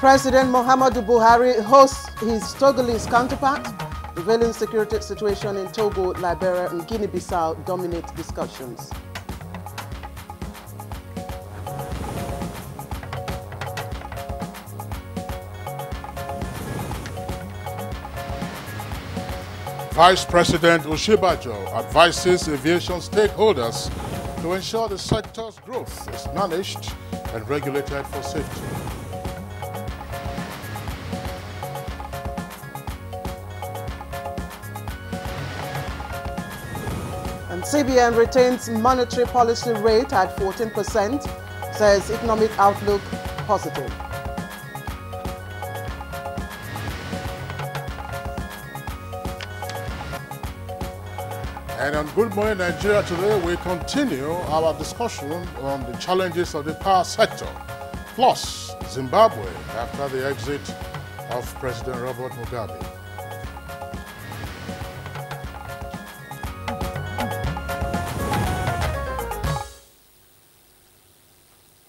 President Muhammadu Buhari hosts his Togolese counterpart. Prevailing security situation in Togo, Liberia, and Guinea-Bissau dominate discussions. Vice President Oshibajo advises aviation stakeholders to ensure the sector's growth is managed and regulated for safety. And CBN retains monetary policy rate at 14%, says economic outlook positive. And on Good Morning Nigeria today, we continue our discussion on the challenges of the power sector, plus Zimbabwe after the exit of President Robert Mugabe.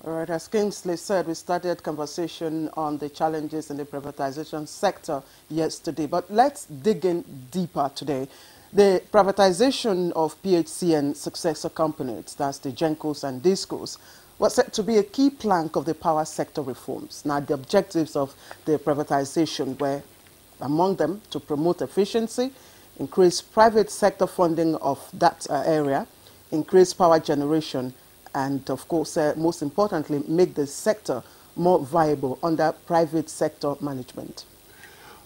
All right, as Kingsley said, we started conversation on the challenges in the privatization sector yesterday, but let's dig in deeper today. The privatization of PHCN successor companies, that's the Gencos and Discos, was said to be a key plank of the power sector reforms. Now, the objectives of the privatization were, among them, to promote efficiency, increase private sector funding of that area, increase power generation, and, of course, most importantly, make the sector more viable under private sector management.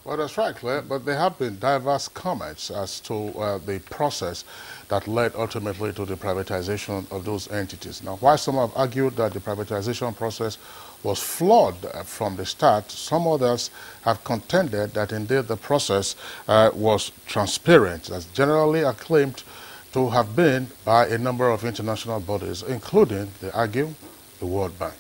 Well, that's right, Claire, but there have been diverse comments as to the process that led ultimately to the privatization of those entities. Now, while some have argued that the privatization process was flawed from the start, some others have contended that indeed the process was transparent, as generally acclaimed to have been by a number of international bodies, including, they argue, the World Bank.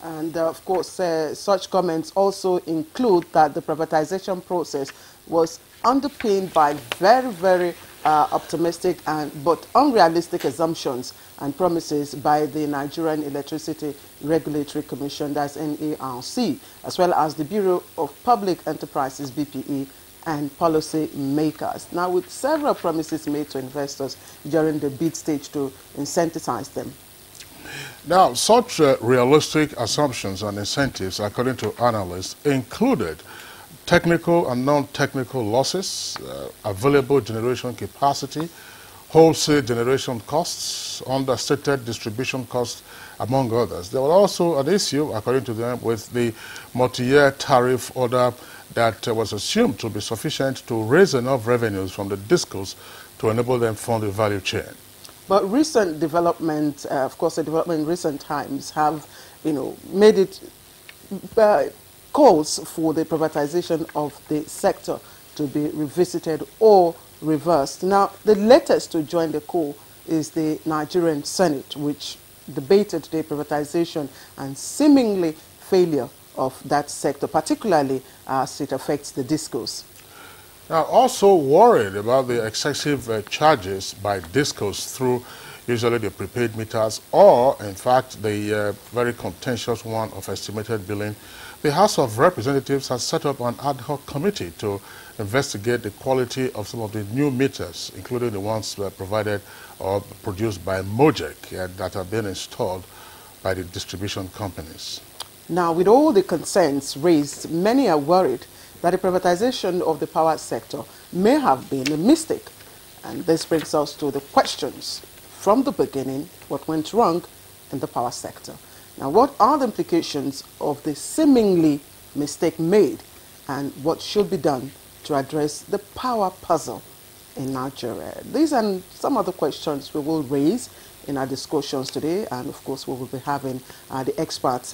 And of course, such comments also include that the privatization process was underpinned by very optimistic but unrealistic assumptions and promises by the Nigerian Electricity Regulatory Commission, that's NERC, as well as the Bureau of Public Enterprises, BPE, and policy makers. Now, with several promises made to investors during the bid stage to incentivize them. Now, such realistic assumptions and incentives, according to analysts, included technical and non-technical losses, available generation capacity, wholesale generation costs, understated distribution costs, among others. There was also an issue, according to them, with the multi-year tariff order that was assumed to be sufficient to raise enough revenues from the discos to enable them fund the value chain. But recent development, of course, the development in recent times have, made it calls for the privatization of the sector to be revisited or reversed. Now, the latest to join the call is the Nigerian Senate, which debated the privatization and seemingly failure of that sector, particularly as it affects the discos. Now, also worried about the excessive charges by discos through usually the prepaid meters or, in fact, the very contentious one of estimated billing, the House of Representatives has set up an ad hoc committee to investigate the quality of some of the new meters, including the ones provided or produced by Mojek that have been installed by the distribution companies. Now, with all the concerns raised, many are worried that the privatization of the power sector may have been a mistake. And this brings us to the questions from the beginning: what went wrong in the power sector? Now, what are the implications of the seemingly mistake made? and what should be done to address the power puzzle in Nigeria. These and some other questions we will raise in our discussions today, and of course we will be having the experts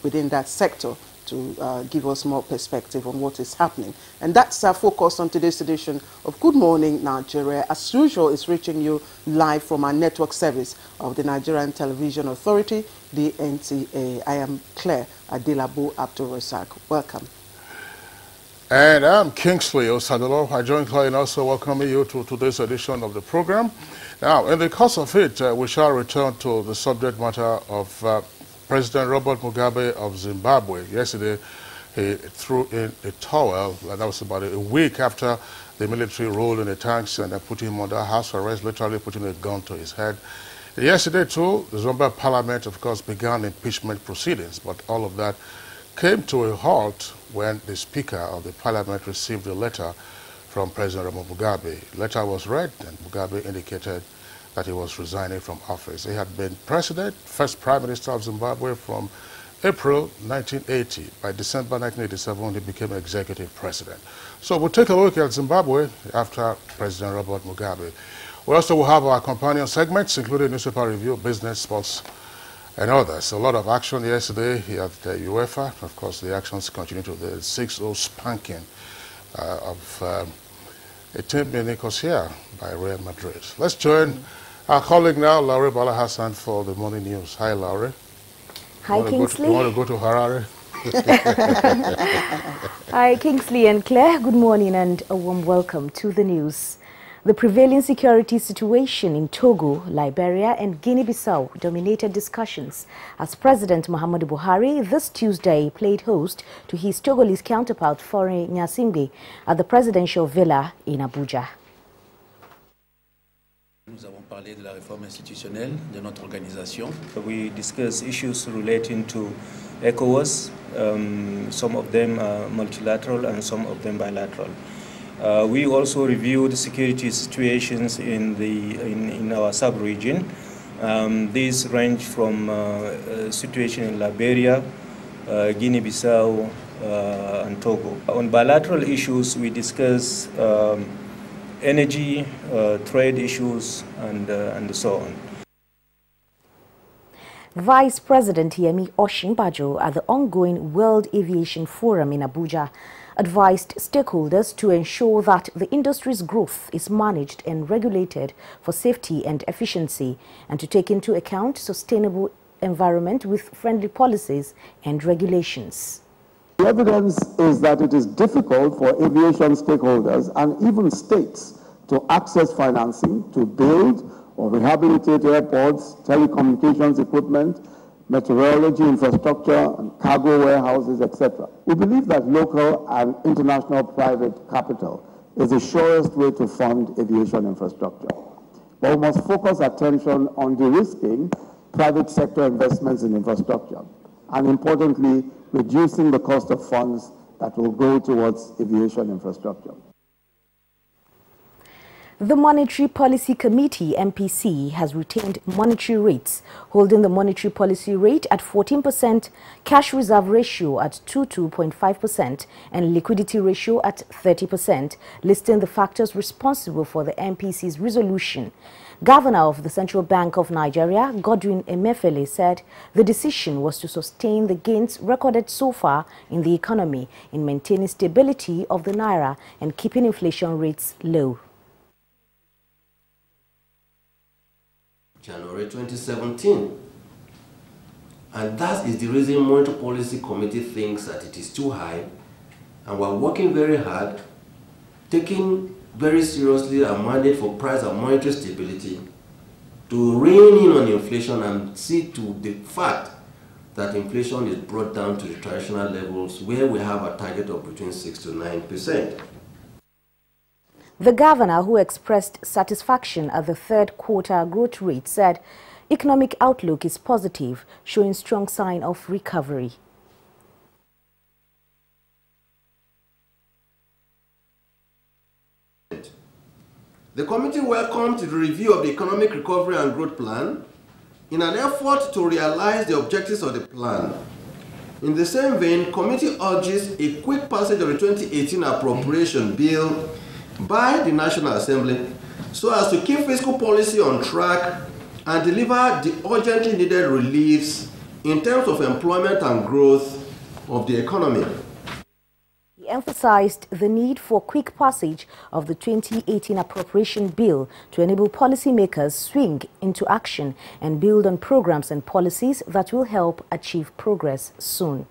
within that sector to give us more perspective on what is happening. And that's our focus on today's edition of Good Morning Nigeria. As usual, it's reaching you live from our network service of the Nigerian Television Authority, the NTA. I am Claire Adelabu Abdul-Razak. Welcome. And I'm Kingsley Osadolo. I join Claire in also welcoming you to today's edition of the program. Now, in the course of it, we shall return to the subject matter of President Robert Mugabe of Zimbabwe. Yesterday, he threw in a towel. That was about a week after the military rolled in the tanks and put him under house arrest, literally putting a gun to his head. Yesterday, too, the Zimbabwe Parliament, of course, began impeachment proceedings, but all of that came to a halt when the Speaker of the Parliament received a letter from President Robert Mugabe. The letter was read, and Mugabe indicated that he was resigning from office. He had been president, first prime minister of Zimbabwe from April 1980. By December 1987, he became executive president. So we'll take a look at Zimbabwe after President Robert Mugabe. We also will have our companion segments, including newspaper review, business, sports, and others. A lot of action yesterday here at the UEFA. Of course, the actions continue to the 6-0 spanking of a team in Nicosia by Real Madrid. Let's join our colleague now, Laurie Bala Hassan, for the morning news. Hi, Laurie. Hi, Kingsley. You want to go to Harare? Hi, Kingsley and Claire. Good morning and a warm welcome to the news. The prevailing security situation in Togo, Liberia and Guinea-Bissau dominated discussions as President Muhammadu Buhari this Tuesday played host to his Togolese counterpart Faure Gnassingbé at the presidential villa in Abuja. Nous avons parlé de la réforme institutionnelle de notre organisation. We discussed issues relating to ECOWAS. Some of them are multilateral and some of them bilateral. We also reviewed security situations in our sub-region. These range from situation in Liberia, Guinea-Bissau, and Togo. On bilateral issues, we discuss energy, trade issues, and so on. Vice President Yemi Osinbajo at the ongoing World Aviation Forum in Abuja advised stakeholders to ensure that the industry's growth is managed and regulated for safety and efficiency, and to take into account sustainable environment with friendly policies and regulations. The evidence is that it is difficult for aviation stakeholders and even states to access financing to build or rehabilitate airports, telecommunications equipment, meteorology infrastructure, and cargo warehouses, etc. We believe that local and international private capital is the surest way to fund aviation infrastructure. But we must focus attention on de-risking private sector investments in infrastructure, and importantly, reducing the cost of funds that will go towards aviation infrastructure. The Monetary Policy Committee, MPC, has retained monetary rates, holding the monetary policy rate at 14%, cash reserve ratio at 22.5%, and liquidity ratio at 30%, listing the factors responsible for the MPC's resolution. Governor of the Central Bank of Nigeria, Godwin Emefiele, said the decision was to sustain the gains recorded so far in the economy in maintaining stability of the naira and keeping inflation rates low. January 2017. And that is the reason Monetary Policy Committee thinks that it is too high, and we're working very hard, taking very seriously our mandate for price and monetary stability to rein in on inflation and see to the fact that inflation is brought down to the traditional levels where we have a target of between 6 to 9%. The governor, who expressed satisfaction at the third quarter growth rate, said economic outlook is positive, showing strong sign of recovery. The committee welcomed the review of the Economic Recovery and Growth Plan in an effort to realize the objectives of the plan. In the same vein, committee urges a quick passage of the 2018 appropriation bill by the National Assembly so as to keep fiscal policy on track and deliver the urgently needed reliefs in terms of employment and growth of the economy. He emphasized the need for quick passage of the 2018 appropriation bill to enable policymakers swing into action and build on programs and policies that will help achieve progress soon.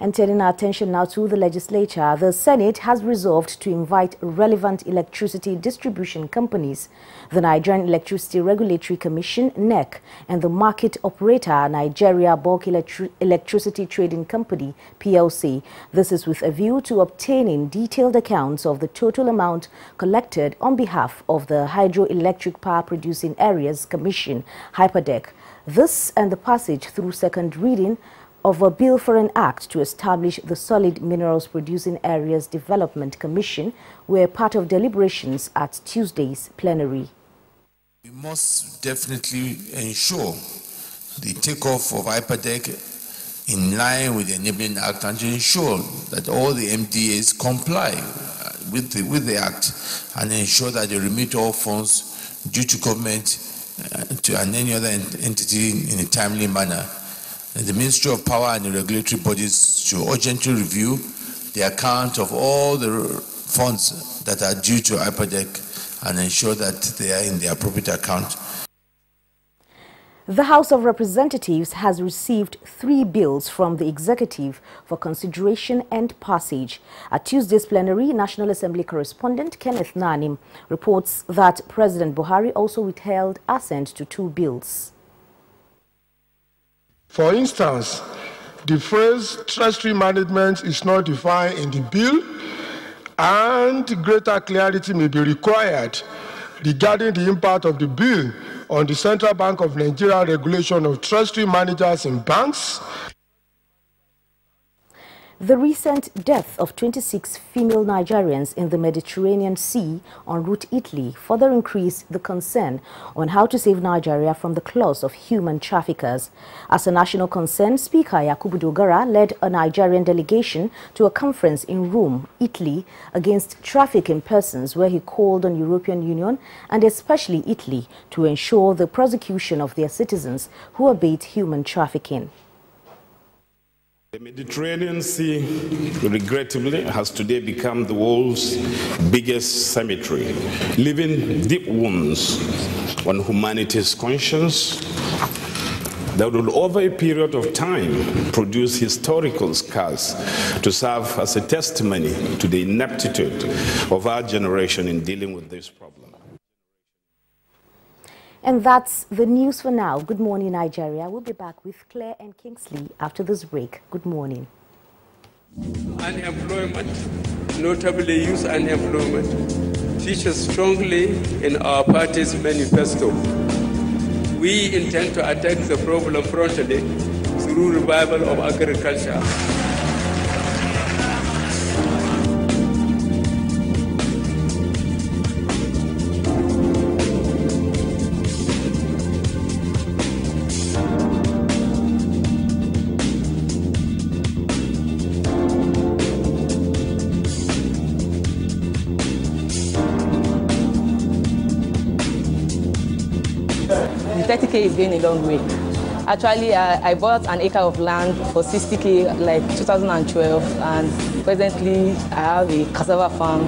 And turning our attention now to the legislature, the Senate has resolved to invite relevant electricity distribution companies, the Nigerian Electricity Regulatory Commission, NEC, and the market operator, Nigeria Bulk Electricity Trading Company, PLC. This is with a view to obtaining detailed accounts of the total amount collected on behalf of the Hydroelectric Power Producing Areas Commission, HYPADEC. This and the passage through second reading of a bill for an act to establish the Solid Minerals Producing Areas Development Commission were part of deliberations at Tuesday's plenary. We must definitely ensure the takeoff of HYPADEC in line with the Enabling Act and to ensure that all the MDAs comply with the Act and ensure that they remit all funds due to government and any other entity in a timely manner. The Ministry of Power and the regulatory bodies should urgently review the account of all the funds that are due to HYPADEC and ensure that they are in the appropriate account. The House of Representatives has received 3 bills from the executive for consideration and passage. At Tuesday's plenary, National Assembly correspondent Kenneth Nanim reports that President Buhari also withheld assent to 2 bills. For instance, the phrase treasury management is not defined in the bill, and greater clarity may be required regarding the impact of the bill on the Central Bank of Nigeria regulation of treasury managers in banks. The recent death of 26 female Nigerians in the Mediterranean Sea en route Italy further increased the concern on how to save Nigeria from the claws of human traffickers. As a national concern, Speaker Yakubu Dogara led a Nigerian delegation to a conference in Rome, Italy, against trafficking persons, where he called on European Union and especially Italy to ensure the prosecution of their citizens who abet human trafficking. The Mediterranean Sea, regrettably, has today become the world's biggest cemetery, leaving deep wounds on humanity's conscience that will, over a period of time, produce historical scars to serve as a testimony to the ineptitude of our generation in dealing with this problem. And that's the news for now. Good morning, Nigeria. We'll be back with Claire and Kingsley after this break. Good morning. Unemployment, notably youth unemployment, features strongly in our party's manifesto. We intend to attack the problem frontally through revival of agriculture. The 30K is going a long way. Actually, I bought an acre of land for 60K like 2012, and presently I have a cassava farm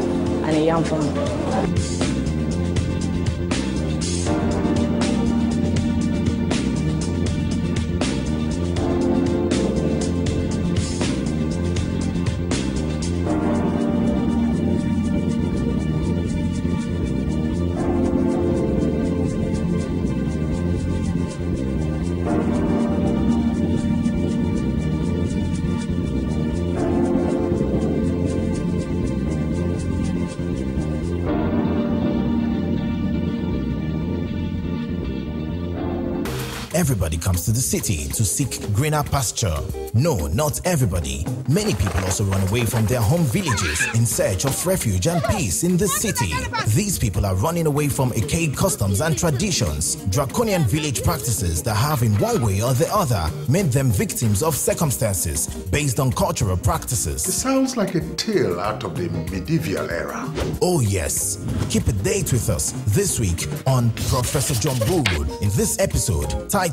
and a yam farm. everybody comes to the city to seek greener pasture. No, not everybody. Many people also run away from their home villages in search of refuge and peace in the city. These people are running away from archaic customs and traditions, draconian village practices that have in one way or the other made them victims of circumstances based on cultural practices. It sounds like a tale out of the medieval era. Oh yes. Keep a date with us this week on Professor John Bull in this episode titled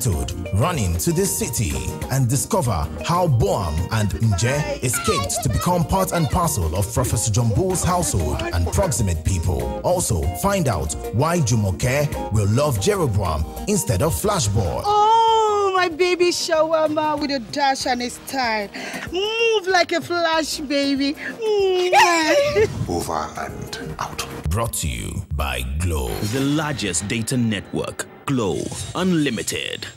Running to the City, and discover how Boam and Nje escaped to become part and parcel of Professor John Bull's household and proximate people. Also, find out why Jumoke will love Jeroboam instead of Flashboy. Oh, my baby shawarma with a dash and a style. Move like a flash, baby. Over and out. Brought to you by Glow, the largest data network. Glow Unlimited.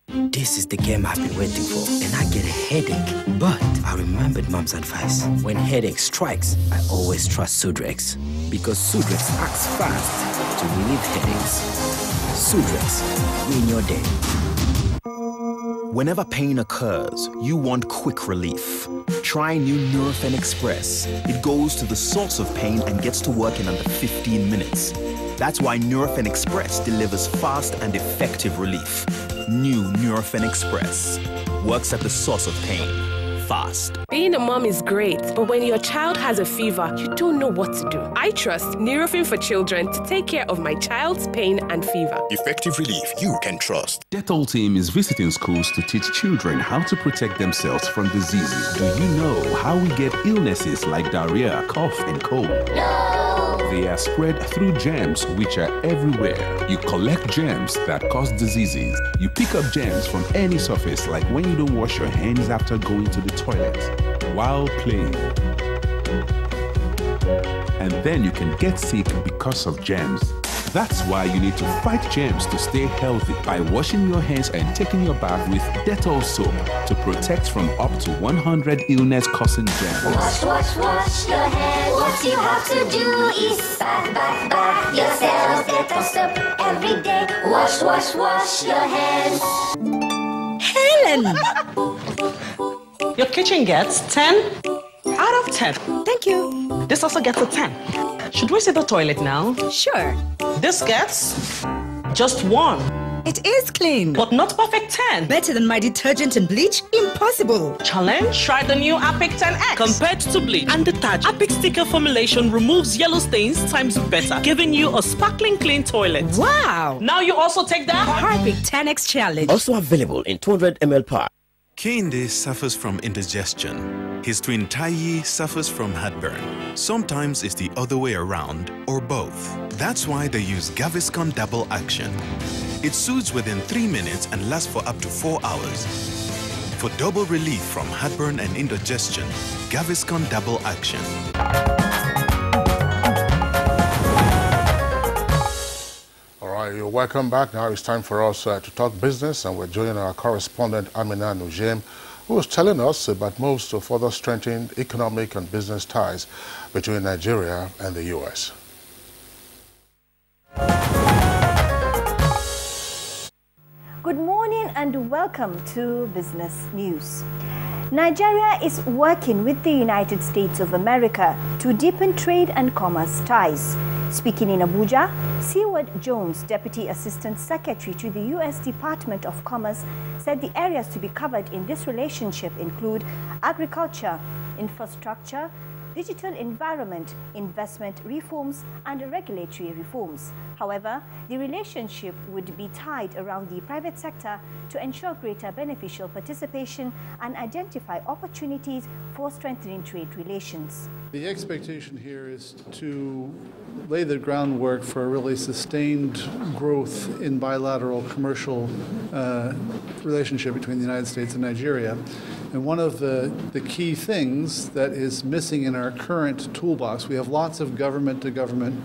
This is the game I've been waiting for, and I get a headache. But I remembered Mom's advice. When headache strikes, I always trust Sudrex. Because Sudrex acts fast to relieve headaches. Sudrex, win your day. Whenever pain occurs, you want quick relief. Try new Nurofen Express. It goes to the source of pain and gets to work in under 15 minutes. That's why Nurofen Express delivers fast and effective relief. New Nurofen Express works at the source of pain. Fast. Being a mom is great, but when your child has a fever, you don't know what to do. I trust Nurofen for Children to take care of my child's pain and fever. Effective relief you can trust. Dettol team is visiting schools to teach children how to protect themselves from diseases. Do you know how we get illnesses like diarrhea, cough, and cold? No! They are spread through germs which are everywhere. You collect germs that cause diseases. You pick up germs from any surface, like when you don't wash your hands after going to the toilet, while playing. And then you can get sick because of germs. That's why you need to fight germs to stay healthy by washing your hands and taking your bath with Dettol soap to protect from up to 100 illness-causing germs. Wash, wash, wash your hands. What you have to do is bath, bath, bath yourself. Dettol soap every day. Wash, wash, wash your hands. Helen! Your kitchen gets 10 out of 10. Thank you. This also gets a 10. Should we see the toilet now? Sure. This gets just 1. It is clean. But not perfect 10. Better than my detergent and bleach? Impossible. Challenge? Try the new Apic 10X. Compared to bleach and detergent, Apic sticker formulation removes yellow stains times better, giving you a sparkling clean toilet. Wow. Now you also take that Apic 10X challenge. Also available in 200 ml pack. Kehinde suffers from indigestion. His twin Taiyi suffers from heartburn. Sometimes it's the other way around, or both. That's why they use Gaviscon Double Action. It soothes within 3 minutes and lasts for up to 4 hours. For double relief from heartburn and indigestion, Gaviscon Double Action. You're welcome back. Now it's time for us to talk business, and we're joining our correspondent Amina Nujem, who is telling us about moves to further strengthen economic and business ties between Nigeria and the U.S. Good morning and welcome to Business News. Nigeria is working with the United States of America to deepen trade and commerce ties. Speaking in Abuja, Seward Jones, Deputy Assistant Secretary to the U.S. Department of Commerce, said the areas to be covered in this relationship include agriculture, infrastructure, digital environment, investment reforms, and regulatory reforms. However, the relationship would be tied around the private sector to ensure greater beneficial participation and identify opportunities for strengthening trade relations. The expectation here is to lay the groundwork for a really sustained growth in bilateral commercial relationship between the United States and Nigeria. And one of the key things that is missing in our current toolbox, we have lots of government-to-government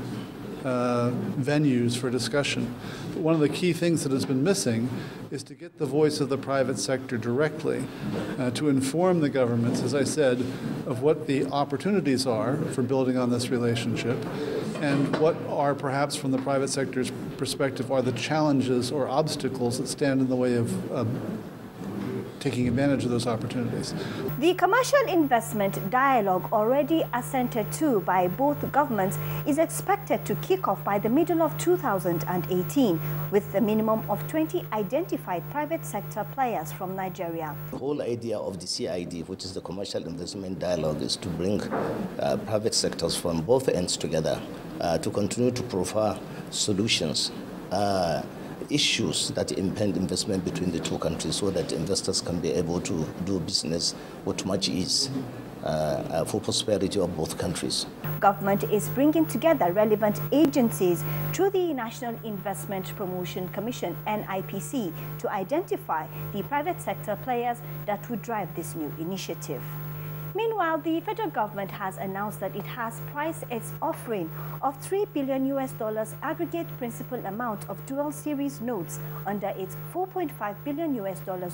venues for discussion. But one of the key things that has been missing is to get the voice of the private sector directly, to inform the governments, as I said, of what the opportunities are for building on this relationship, and what are perhaps from the private sector's perspective are the challenges or obstacles that stand in the way of taking advantage of those opportunities. The commercial investment dialogue, already assented to by both governments, is expected to kick off by the middle of 2018, with a minimum of 20 identified private sector players from Nigeria. The whole idea of the CID, which is the Commercial Investment Dialogue, is to bring private sectors from both ends together to continue to profile solutions, issues that impede investment between the two countries, so that investors can be able to do business with much ease for prosperity of both countries. Government is bringing together relevant agencies through the National Investment Promotion Commission, NIPC, to identify the private sector players that would drive this new initiative. Meanwhile, the federal government has announced that it has priced its offering of $3 billion aggregate principal amount of dual series notes under its $4.5 billion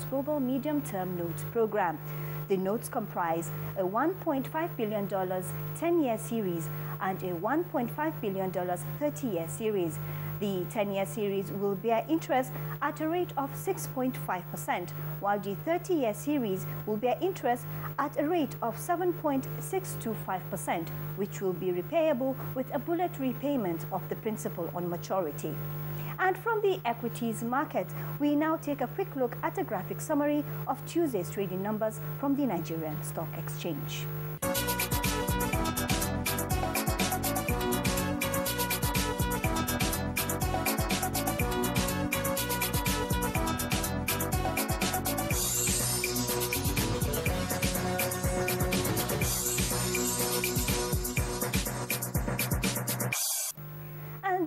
global medium-term notes program. The notes comprise a $1.5 billion 10-year series and a $1.5 billion 30-year series. The 10-year series will bear interest at a rate of 6.5%, while the 30-year series will bear interest at a rate of 7.625%, which will be repayable with a bullet repayment of the principal on maturity. And from the equities market, we now take a quick look at a graphic summary of Tuesday's trading numbers from the Nigerian Stock Exchange.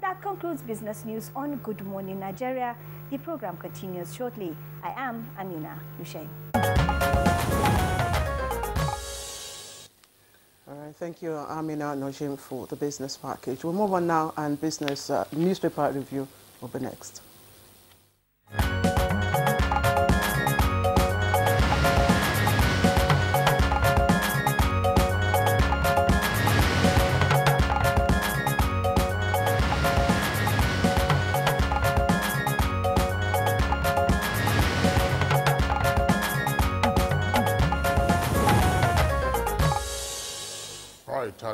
That concludes business news on Good Morning Nigeria. The program continues shortly. I am Amina Lushay. All right, thank you, Amina Nojim, for the business package. We'll move on now, and business newspaper review will be next.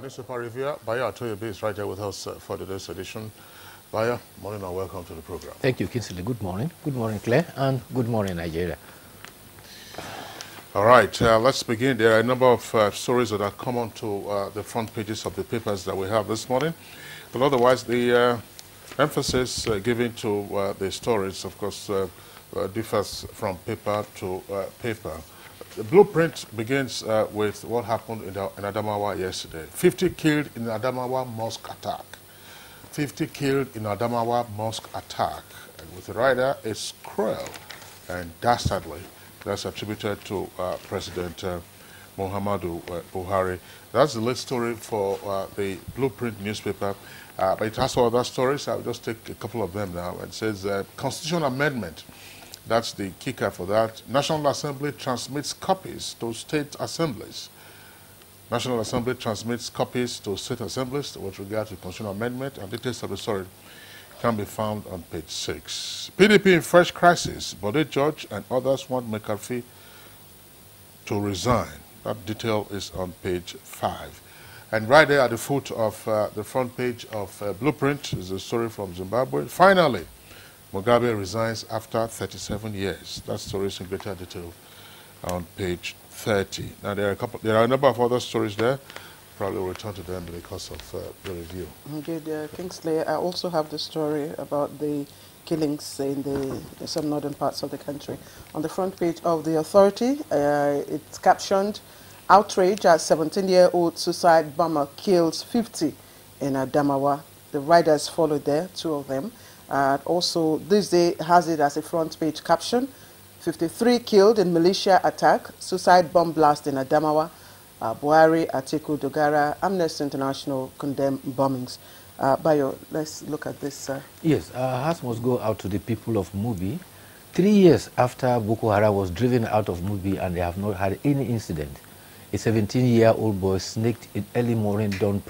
Newspaper reviewer Baya Atoyobe is right here with us for today's edition. Baya, morning and welcome to the program. Thank you, Kinsley. Good morning. Good morning, Claire, and good morning, Nigeria. All right, let's begin. There are a number of stories that are common to the front pages of the papers that we have this morning. But otherwise, the emphasis given to the stories, of course, differs from paper to paper. The blueprint begins with what happened in Adamawa yesterday. 50 killed in Adamawa mosque attack. 50 killed in Adamawa mosque attack. And with the rider, it's cruel and dastardly. That's attributed to President Muhammadu Buhari. That's the lead story for the Blueprint newspaper. But it has other stories. I'll just take a couple of them now. It says Constitutional Amendment. That's the kicker for that. National Assembly transmits copies to state assemblies. National Assembly transmits copies to state assemblies with regard to constitutional amendment, and details of the story can be found on page 6. PDP in fresh crisis. Bode George and others want McCarthy to resign. That detail is on page 5. And right there at the foot of the front page of Blueprint is a story from Zimbabwe. Finally, Mugabe resigns after 37 years. That story is in greater detail on page 30. Now, there are a number of other stories there. Probably will return to them in the course of the review. Indeed, Kingsley, I also have the story about the killings in some northern parts of the country. On the front page of The Authority, it's captioned, "Outrage as 17-year-old suicide bomber kills 50 in Adamawa." The riders followed there, 2 of them. Also, this day has it as a front page caption, 53 killed in militia attack, suicide bomb blast in Adamawa. Buhari, Atiku, Dogara, Amnesty International condemn bombings. Bayo, let's look at this. Yes, our hearts must go out to the people of Mubi. 3 years after Boko Haram was driven out of Mubi and they have not had any incident. a 17-year-old boy sneaked in early morning dawn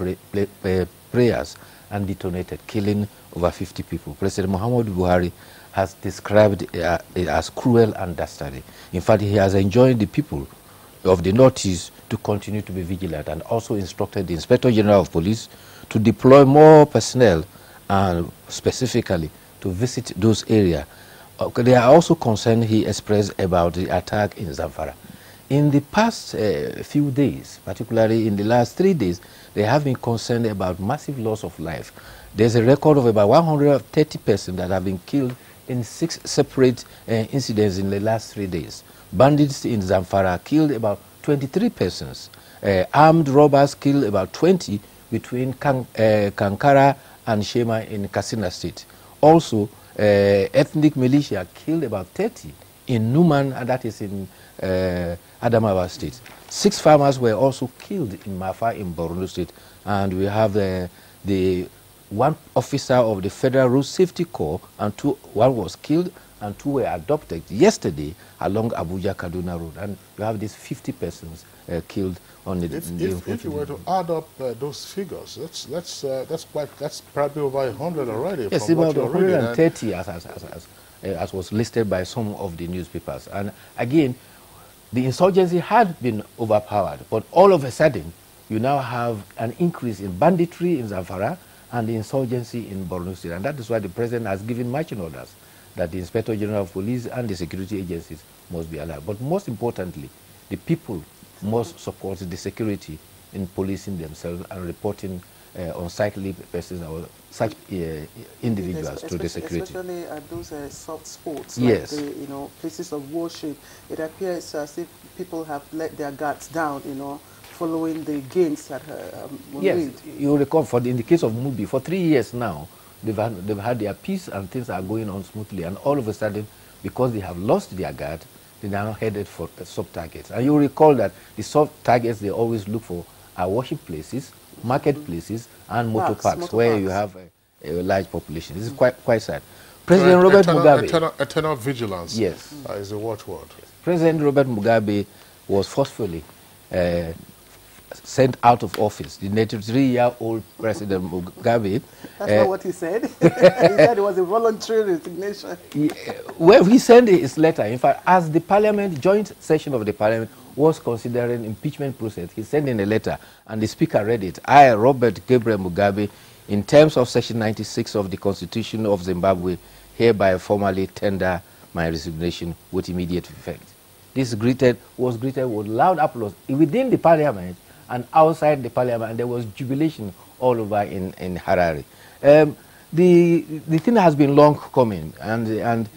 prayers and detonated, killing over 50 people. President Muhammadu Buhari has described it as cruel and dastardly. In fact, he has enjoined the people of the Northeast to continue to be vigilant, and also instructed the Inspector General of Police to deploy more personnel and specifically to visit those areas. They are also concerned, he expressed, about the attack in Zamfara. In the past few days, particularly in the last 3 days, they have been concerned about massive loss of life. There's a record of about 130 persons that have been killed in 6 separate incidents in the last 3 days. Bandits in Zamfara killed about 23 persons. Armed robbers killed about 20 between Kankara and Shema in Katsina State. Also, ethnic militia killed about 30 in Numan, and that is in Adamawa State. 6 farmers were also killed in Mafa in Borno State, and we have the one officer of the Federal Road Safety Corps, and one was killed and 2 were adopted yesterday along Abuja Kaduna Road, and we have these 50 persons killed on the. If you were to add up those figures, that's probably over 100 already. Yes, about 130 as was listed by some of the newspapers. And again, the insurgency had been overpowered, but all of a sudden, you now have an increase in banditry in Zamfara and the insurgency in Borno State, and that is why the president has given marching orders that the Inspector General of Police and the security agencies must be allowed. But most importantly, the people must support the security in policing themselves and reporting unsightly persons or such individuals to the security. Especially at those soft spots, yes, like the places of worship. It appears as if people have let their guards down, following the gains that were made. Yes, you recall in the case of Mubi, for 3 years now, they've had their peace and things are going on smoothly, and all of a sudden, because they have lost their guard, they now headed for sub-targets. And you recall that the sub-targets they always look for are worship places, marketplaces, and motor parks, where you have a large population. This is quite sad. President Robert Mugabe... Eternal vigilance, yes, is the watchword. Yes. President Robert Mugabe was forcefully sent out of office. The 93-year-old President Mugabe... That's not what he said. He said it was a voluntary resignation. Well, he sent his letter. In fact, as the parliament, joint session of the parliament was considering impeachment process, he sent in a letter, and the speaker read it. I, Robert Gabriel Mugabe, in terms of section 96 of the Constitution of Zimbabwe, hereby formally tender my resignation with immediate effect. This was greeted with loud applause within the parliament and outside the parliament, and there was jubilation all over in Harare. The thing has been long coming, and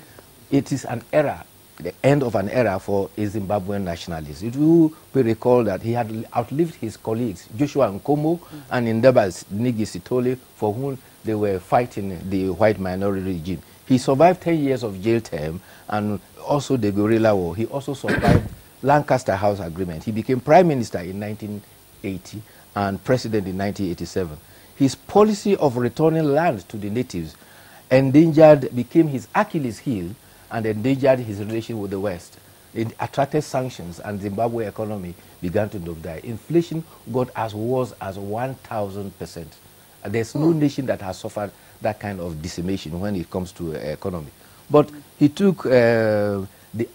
it is an era, the end of an era for a Zimbabwean nationalist. It will be recalled that he had outlived his colleagues, Joshua Nkomo and Ndebas Nigi Sitole, for whom they were fighting the white minority regime. He survived 10 years of jail term and also the guerrilla war. He also survived Lancaster House Agreement. He became prime minister in 1980 and president in 1987. His policy of returning land to the natives became his Achilles heel and endangered his relation with the West. It attracted sanctions, and Zimbabwe economy began to nosedive. Inflation got as worse as 1,000%. There's no nation that has suffered that kind of decimation when it comes to economy. But he took the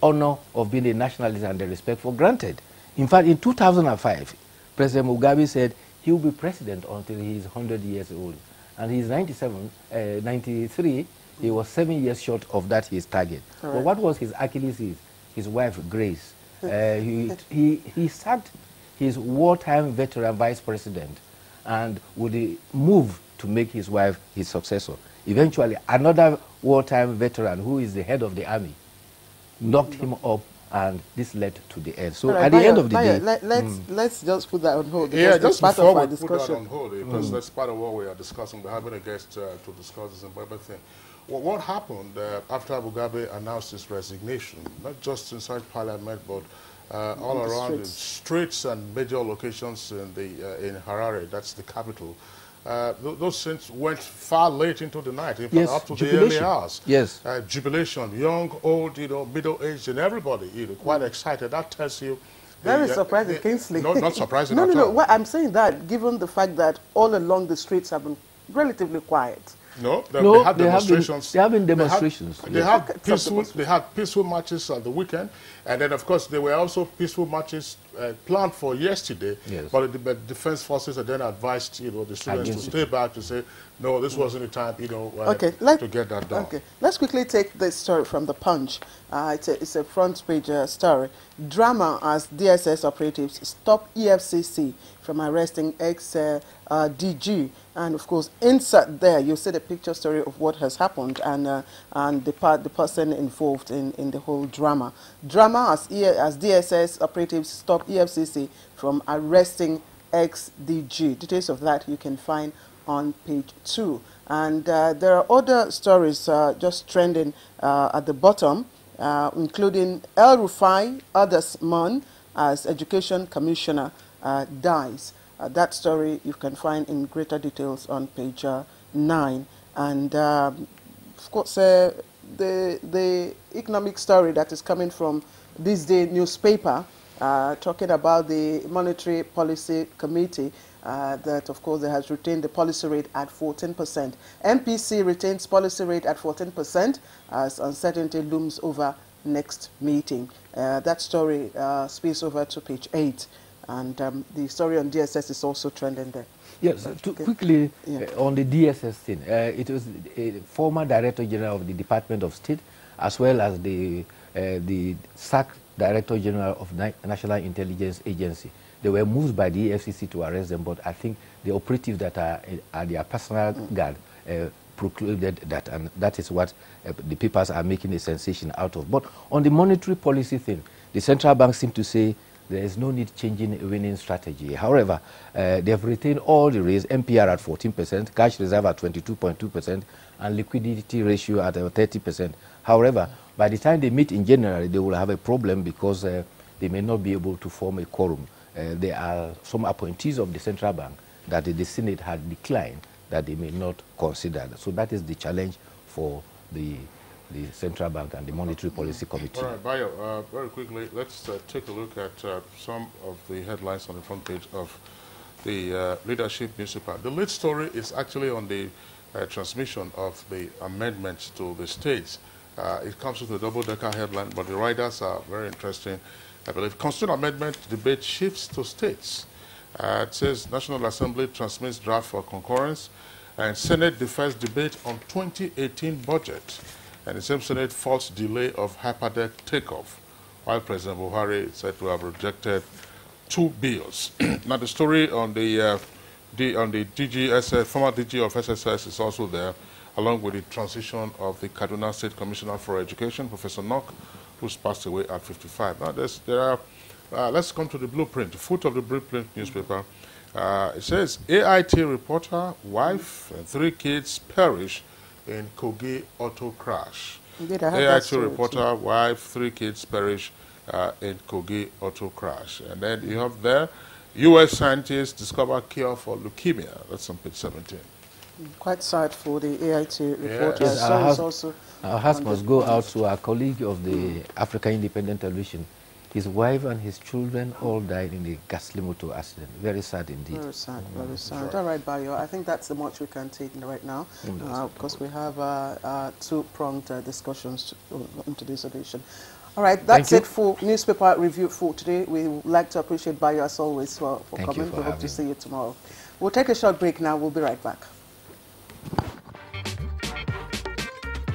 honor of being a nationalist and the respect for granted. In fact, in 2005, President Mugabe said he will be president until he is 100 years old. And he's 93, he was 7 years short of that his target. But what was his Achilles heel? His wife, Grace. He sacked his wartime veteran vice president and would move to make his wife his successor. Eventually, another wartime veteran who is the head of the army knocked him up, and this led to the end. So at the end of the day... Let's just put that on hold. Yeah, just before we put that on hold, because that's part of what we are discussing. We're having a guest to discuss this Zimbabwe thing. Well, what happened after Mugabe announced his resignation, not just inside Parliament, but all around the streets and major locations in Harare, that's the capital. Those things went far late into the night, in fact, up to the early hours. Yes. Jubilation, young, old, middle-aged, and everybody, quite excited. That tells you Very surprising, Kingsley. No, not surprising no, at no, all. no. Well, I'm saying that given the fact that all along the streets have been relatively quiet. No, they had there demonstrations. Have been demonstrations. They had peaceful marches on the weekend, and then of course there were also peaceful marches planned for yesterday. Yes. But the defense forces had then advised the students to stay back, to say no, this wasn't the time to get that done. Okay, let's quickly take this story from the Punch. It's a front page story. Drama as DSS operatives stop EFCC from arresting ex-DG. And of course, insert there, you'll see the picture story of what has happened and the person involved in the whole drama. Drama as DSS operatives stop EFCC from arresting ex-DG. Details of that you can find on page 2. And there are other stories just trending at the bottom, including El Rufai Adasman as Education Commissioner dies. That story you can find in greater details on page 9. And of course, the economic story that is coming from this day newspaper, talking about the Monetary Policy Committee, that of course has retained the policy rate at 14%. MPC retains policy rate at 14% as uncertainty looms over next meeting. That story spills over to page 8. And the story on DSS is also trending there. Yes, quickly on the DSS thing. It was a former Director General of the Department of State, as well as the SAC Director General of National Intelligence Agency. They were moved by the EFCC to arrest them, but I think the operatives that are their personal guard proclaimed that, and that is what the papers are making a sensation out of. But on the monetary policy thing, the central bank seemed to say there is no need changing a winning strategy. However, they have retained all the rates, MPR at 14%, cash reserve at 22.2%, and liquidity ratio at 30%. However, by the time they meet in January, they will have a problem because they may not be able to form a quorum. There are some appointees of the central bank that the Senate had declined that they may not consider. So that is the challenge for the central bank and the monetary policy committee. All right, Bayo, very quickly, let's take a look at some of the headlines on the front page of the leadership newspaper. The lead story is actually on the transmission of the amendments to the states. It comes with a double-decker headline, but the writers are very interesting. I believe Constitutional Amendment debate shifts to states. It says National Assembly transmits draft for concurrence, and Senate defers debate on 2018 budget. And the same Senate faults delay of hyperdeck takeoff, while President Buhari is said to have rejected 2 bills. Now, the story on the DGSS, former DG of SSS, is also there, along with the transition of the Kaduna State Commissioner for Education, Professor Nock, who's passed away at 55. Now, let's come to the blueprint, the foot of the blueprint newspaper. It says, AIT reporter, wife, and 3 kids perish in Kogi auto crash. Indeed, I have AIT reporter, wife, 3 kids perish in Kogi auto crash. And then you have there, U.S. scientists discover cure for leukemia. That's on page 17. Quite sad for the AIT reporter. Yes, our hearts must go out to our colleague of the Africa Independent Television. His wife and his children all died in a ghastly motor accident. Very sad indeed. Very sad, very sad. All right, Bayo, I think that's the much we can take right now, because we have 2-pronged discussions into this edition. All right, that's it for newspaper review for today. We would like to appreciate Bayo, as always, for coming. We hope to see you tomorrow. We'll take a short break now. We'll be right back.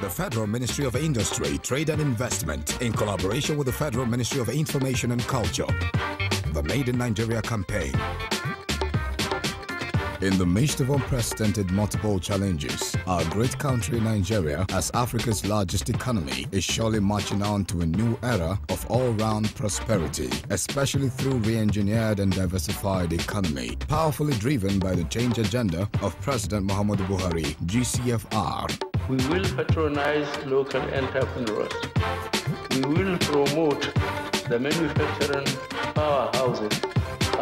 The Federal Ministry of Industry, Trade and Investment, in collaboration with the Federal Ministry of Information and Culture, the Made in Nigeria campaign. In the midst of unprecedented multiple challenges, our great country Nigeria, as Africa's largest economy, is surely marching on to a new era of all-round prosperity, especially through re-engineered and diversified economy, powerfully driven by the change agenda of President Muhammadu Buhari, GCFR. We will patronize local entrepreneurs. We will promote the manufacturing powerhouses.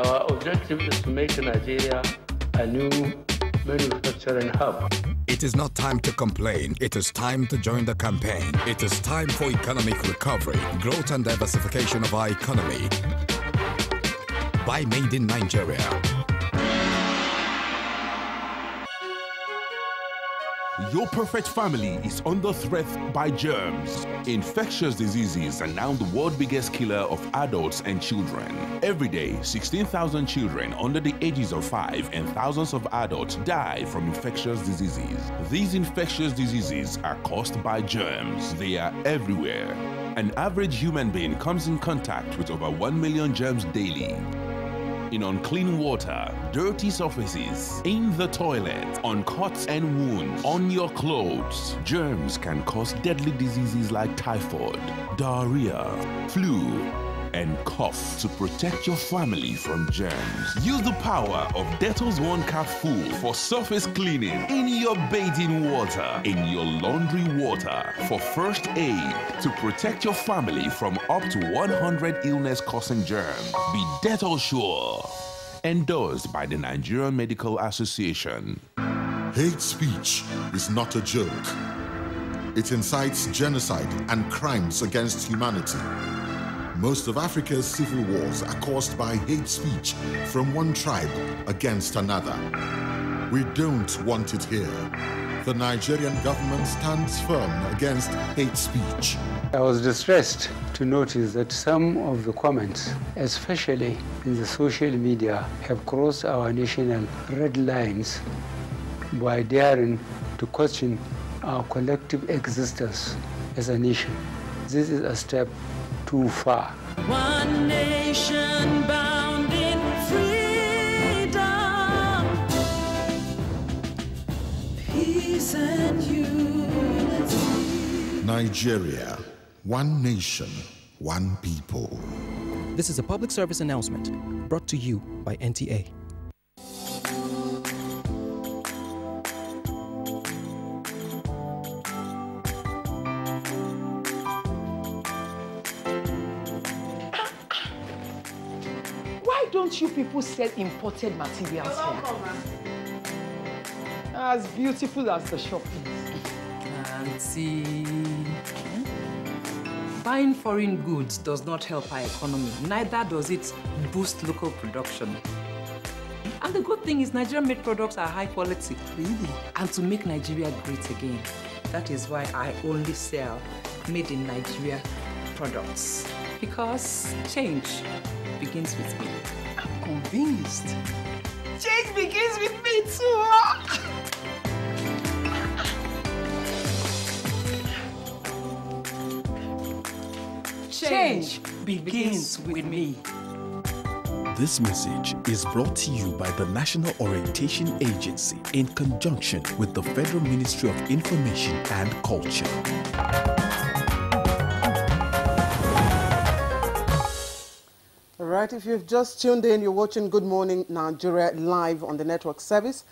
Our objective is to make Nigeria a new manufacturing hub. It is not time to complain. It is time to join the campaign. It is time for economic recovery, growth and diversification of our economy. Buy made in Nigeria. Your perfect family is under threat by germs. Infectious diseases are now the world's biggest killer of adults and children. Every day, 16,000 children under the ages of 5 and thousands of adults die from infectious diseases. These infectious diseases are caused by germs. They are everywhere. An average human being comes in contact with over 1 million germs daily. In unclean water, dirty surfaces, in the toilet, on cuts and wounds, on your clothes. Germs can cause deadly diseases like typhoid, diarrhea, flu, and cough. To protect your family from germs, use the power of Dettol's 1 Cap Full for surface cleaning in your bathing water, in your laundry water, for first aid, to protect your family from up to 100 illness-causing germs. Be Dettol sure. Endorsed by the Nigerian Medical Association. Hate speech is not a joke. It incites genocide and crimes against humanity. Most of Africa's civil wars are caused by hate speech from one tribe against another. We don't want it here. The Nigerian government stands firm against hate speech. I was distressed to notice that some of the comments, especially in the social media, have crossed our national red lines by daring to question our collective existence as a nation. This is a step too far. One nation bound in freedom, peace and unity. Nigeria, one nation, one people. This is a public service announcement brought to you by NTA. Don't you people sell imported materials here? As beautiful as the shop is. Auntie, buying foreign goods does not help our economy. Neither does it boost local production. And the good thing is Nigerian-made products are high quality. Really? And to make Nigeria great again. That is why I only sell made in Nigeria products. Because change begins with me. Convinced. Change begins with me too. Change begins with me. This message is brought to you by the National Orientation Agency in conjunction with the Federal Ministry of Information and Culture. Right, if you've just tuned in, you're watching Good Morning Nigeria live on the network service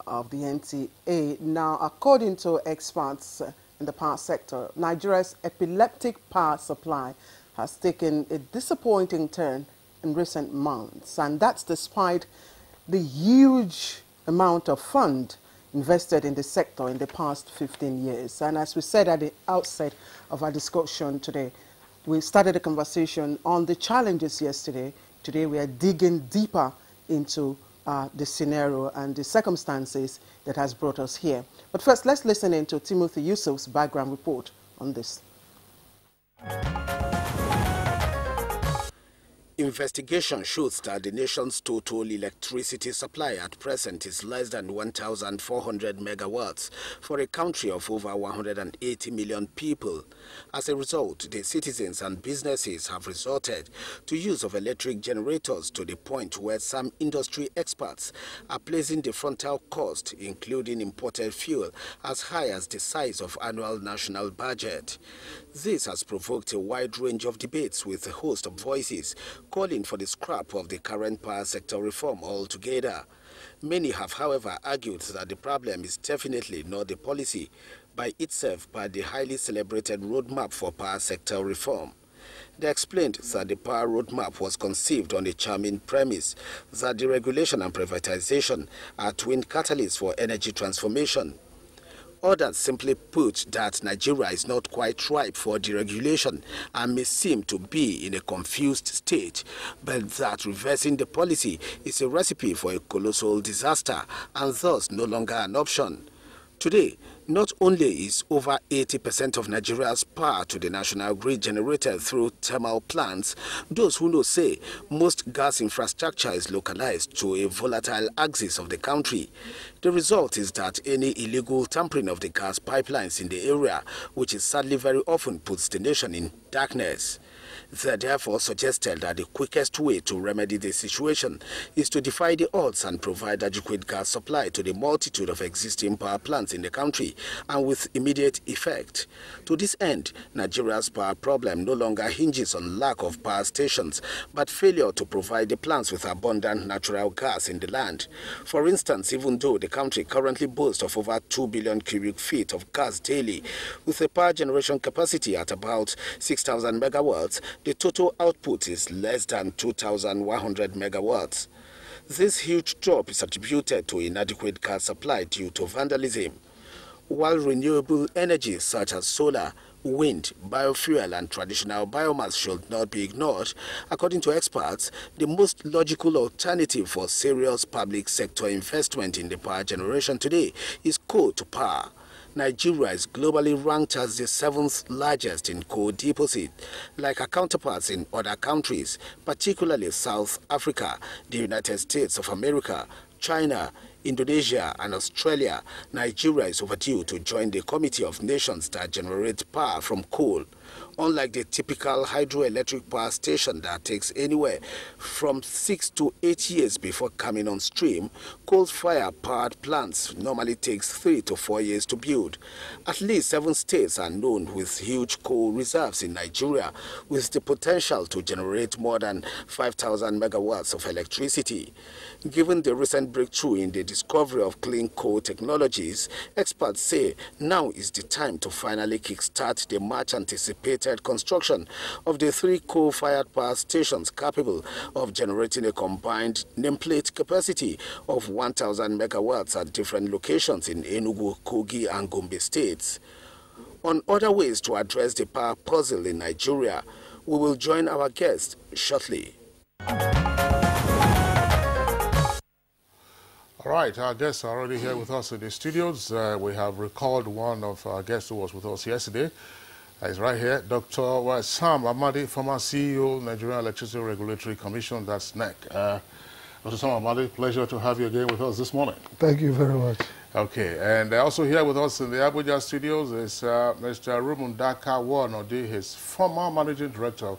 of the NTA. Now, according to experts in the power sector, Nigeria's epileptic power supply has taken a disappointing turn in recent months, and that's despite the huge amount of fund invested in the sector in the past 15 years. And as we said at the outset of our discussion today, we started a conversation on the challenges yesterday. Today we are digging deeper into the scenario and the circumstances that has brought us here. But first, let's listen into Timothy Yusuf's background report on this. Investigation shows that the nation's total electricity supply at present is less than 1,400 megawatts for a country of over 180 million people. As a result, the citizens and businesses have resorted to use of electric generators to the point where some industry experts are placing the frontal cost, including imported fuel, as high as the size of annual national budget. This has provoked a wide range of debates with a host of voices calling for the scrap of the current power sector reform altogether. Many have, however, argued that the problem is definitely not the policy by itself, but the highly celebrated roadmap for power sector reform. They explained that the power roadmap was conceived on the charming premise that deregulation and privatization are twin catalysts for energy transformation. others simply put that Nigeria is not quite ripe for deregulation and may seem to be in a confused state, but that reversing the policy is a recipe for a colossal disaster and thus no longer an option. Today, not only is over 80% of Nigeria's power to the national grid generated through thermal plants, those who know say most gas infrastructure is localized to a volatile axis of the country. The result is that any illegal tampering of the gas pipelines in the area, which is sadly very often puts the nation in darkness. They therefore suggested that the quickest way to remedy the situation is to defy the odds and provide adequate gas supply to the multitude of existing power plants in the country and with immediate effect. To this end, Nigeria's power problem no longer hinges on lack of power stations, but failure to provide the plants with abundant natural gas in the land. For instance, even though the country currently boasts of over 2 billion cubic feet of gas daily, with a power generation capacity at about 6,000 megawatts, the total output is less than 2,100 megawatts. This huge drop is attributed to inadequate gas supply due to vandalism. While renewable energies such as solar, wind, biofuel and traditional biomass should not be ignored, according to experts, the most logical alternative for serious public sector investment in the power generation today is coal to power. Nigeria is globally ranked as the 7th largest in coal deposit, like our counterparts in other countries, particularly South Africa, the United States of America, China, Indonesia and Australia. Nigeria is overdue to join the Committee of Nations that generate power from coal. Unlike the typical hydroelectric power station that takes anywhere from 6 to 8 years before coming on stream, coal-fired powered plants normally takes 3 to 4 years to build. At least 7 states are known with huge coal reserves in Nigeria, with the potential to generate more than 5,000 megawatts of electricity. Given the recent breakthrough in the discovery of clean coal technologies, experts say now is the time to finally kickstart the much anticipated construction of the 3 coal-fired power stations capable of generating a combined nameplate capacity of 1,000 megawatts at different locations in Enugu, Kogi and Gombe states. On other ways to address the power puzzle in Nigeria, we will join our guest shortly. All right, our guests are already here with us in the studios. We have recalled one of our guests who was with us yesterday. He's right here, Dr. Sam Amadi, former CEO, Nigerian Electricity Regulatory Commission, that's NEC. Dr. Sam Amadi, pleasure to have you again with us this morning. Thank you very much. Okay, and also here with us in the Abuja studios is Mr. Rumundaka Warnodi, his former Managing Director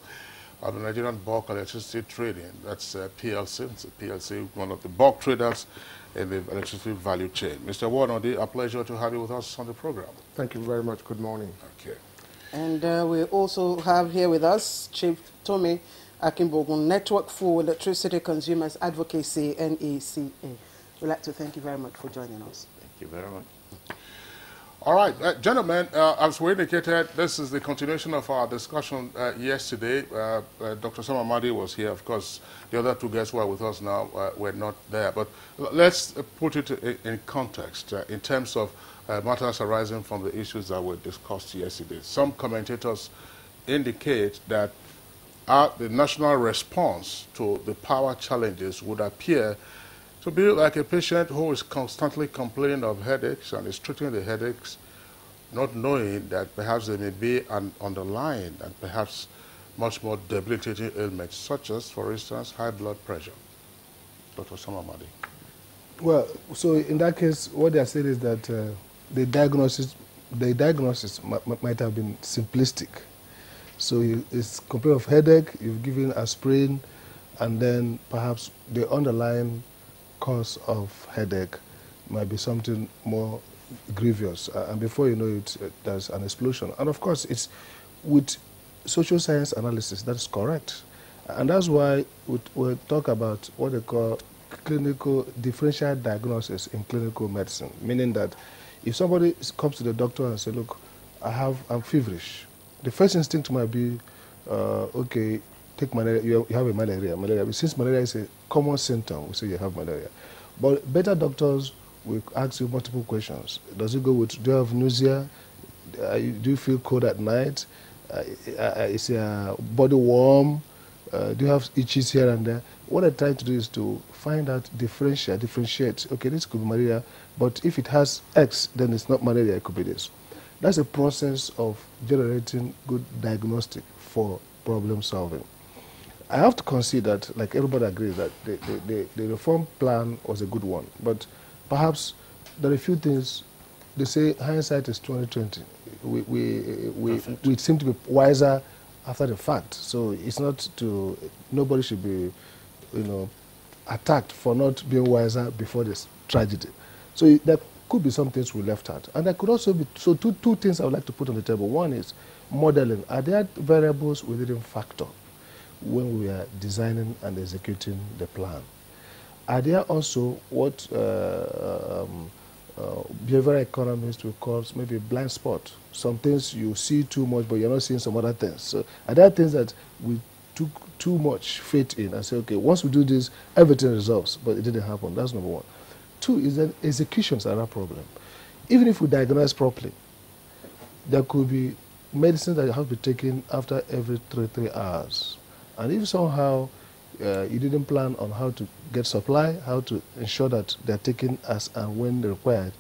of the Nigerian Bulk Electricity Trading, that's PLC. It's a PLC, one of the bulk traders in the electricity value chain. Mr. Warnodi, a pleasure to have you with us on the program. Thank you very much. Good morning. Okay. And we also have here with us Chief Tommy Akimbogun, Network for Electricity Consumers Advocacy, NECA. We'd like to thank you very much for joining us. Thank you very much. All right, gentlemen, as we indicated, this is the continuation of our discussion yesterday. Dr. Sam Amadi was here. Of course, the other 2 guests who are with us now were not there. But let's put it in context in terms of matters arising from the issues that were discussed yesterday. Some commentators indicate that the national response to the power challenges would appear to be like a patient who is constantly complaining of headaches and is treating the headaches, not knowing that perhaps there may be an underlying and perhaps much more debilitating ailment, such as, for instance, high blood pressure. Dr. Sam Amadi. Well, so in that case, what they are saying is that the diagnosis might have been simplistic. So it's compared of headache, you've given aspirin, and then perhaps the underlying cause of headache might be something more grievous. And before you know it, there's an explosion. And of course, it's with social science analysis, that's correct. And that's why we talk about what they call clinical differential diagnosis in clinical medicine, meaning that if somebody comes to the doctor and says, look, I'm feverish, the first instinct might be, okay, take malaria, you have a malaria. Since malaria is a common symptom, we say you have malaria. But better doctors we ask you multiple questions. Does it go with, do you have nausea? Do you feel cold at night? Is your body warm? Do you have itches here and there? What I'm trying to do is to find out, differentiate. Okay, this could be malaria, but if it has X, then it's not malaria, it could be this. That's a process of generating good diagnostic for problem solving. I have to concede that, like everybody agrees, that the reform plan was a good one, but perhaps there are a few things. They say hindsight is 20/20. We seem to be wiser after the fact. So it's not to, nobody should be, attacked for not being wiser before this tragedy. So there could be some things we left out. And there could also be, so two things I would like to put on the table. One is modeling. Are there variables we didn't factor when we are designing and executing the plan? Are there also what behavioral economists will call maybe blind spot? Some things you see too much, but you're not seeing some other things. So are there things that we took too much faith in and say, okay, once we do this, everything resolves, but it didn't happen? That's number one. Two is that executions are a problem. Even if we diagnose properly, there could be medicine that have to be taken after every 3 hours. And if somehow you didn't plan on how to get supply, how to ensure that they're taken as and when required,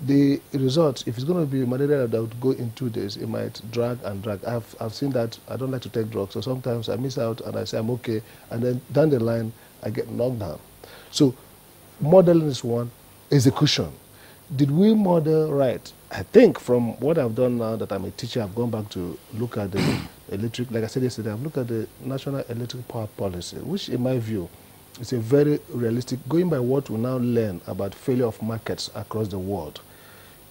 the result, if it's going to be malaria that would go in 2 days, it might drag and drag. I've seen that. I don't like to take drugs, so sometimes I miss out and I say I'm okay, and then down the line I get knocked down. So modeling is one. Execution. Did we model right? I think from what I've done now that I'm a teacher, I've gone back to look at the electric, like I said yesterday, I've looked at the National Electric Power Policy, which in my view is a very realistic, going by what we now learn about failure of markets across the world.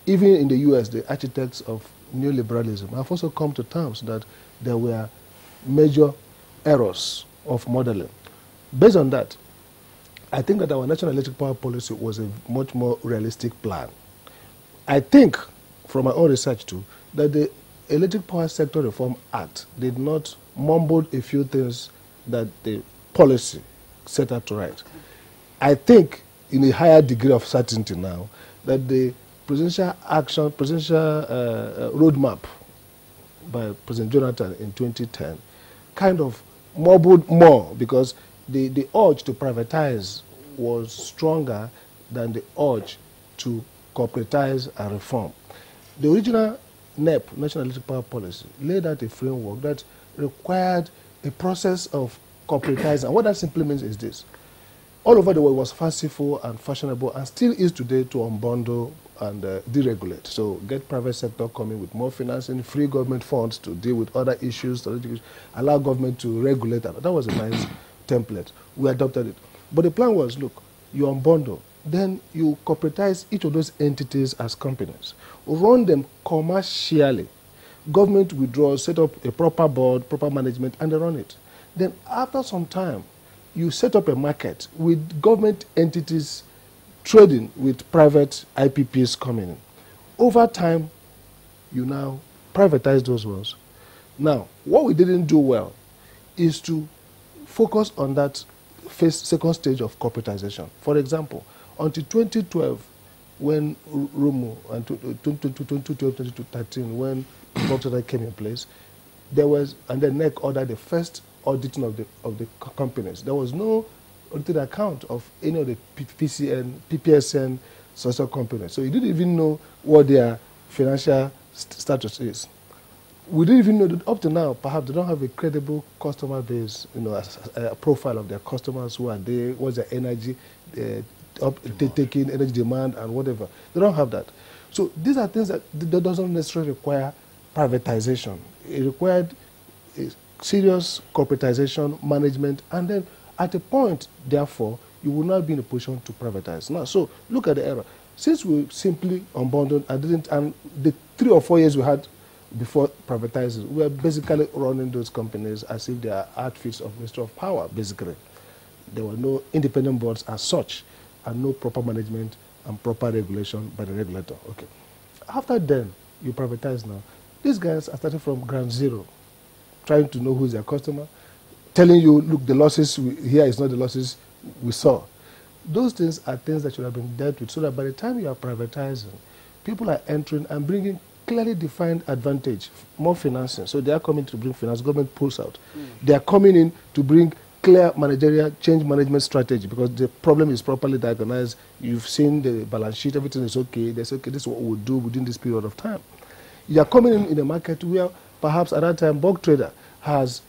Even in the US, the architects of neoliberalism have also come to terms that there were major errors of modeling. Based on that, I think that our National Electric Power Policy was a much more realistic plan. I think, from my own research too, that the Electric Power Sector Reform Act did not mumble a few things that the policy set out to write. I think, in a higher degree of certainty now, that the presidential roadmap by President Jonathan in 2010 kind of mumbled more, because the urge to privatize was stronger than the urge to corporatize and reform. The original NEP, National Electric Power Policy, laid out a framework that required a process of corporatizing. And what that simply means is this. All over the world was fanciful and fashionable, and still is today, to unbundle and deregulate. So get private sector coming with more financing, free government funds to deal with other issues, allow government to regulate that. That was a nice template. We adopted it. But the plan was, look, you unbundle, then you corporatize each of those entities as companies, run them commercially. Government withdraws, set up a proper board, proper management, and they run it. Then after some time, you set up a market with government entities trading with private IPPs coming in. Over time, you now privatize those ones. Now, what we didn't do well is to focus on that second stage of corporatization. For example, until 2012, when RUMU, and 2012, 2013, when the came in place, there was, and the NEC ordered the first auditing of the companies. There was no audited account of any of the PPSN social companies. So you didn't even know what their financial status is. We didn't even know that up to now, perhaps they don't have a credible customer base, a profile of their customers, who are they, what's their energy, taking energy demand and whatever. They don't have that. So these are things that doesn't necessarily require privatization. It required serious corporatization, management, and then at a point, therefore, you will not be in a position to privatize. Now, so look at the error. Since we simply unbundled and the 3 or 4 years we had before privatizing, we are basically running those companies as if they are outfits of Ministry of Power, basically. There were no independent boards as such, and no proper management and proper regulation by the regulator. Okay. After then, you privatize now. These guys are starting from ground zero, trying to know who's their customer, telling you, look, the losses here is not the losses we saw. Those things are things that should have been dealt with so that by the time you are privatizing, people are entering and bringing clearly defined advantage, more financing. So they are coming to bring finance, government pulls out. They are coming in to bring clear managerial change management strategy because the problem is properly diagnosed. You've seen the balance sheet, everything is okay. They say, okay, this is what we'll do within this period of time. You are coming in a market where perhaps at that time bulk trader has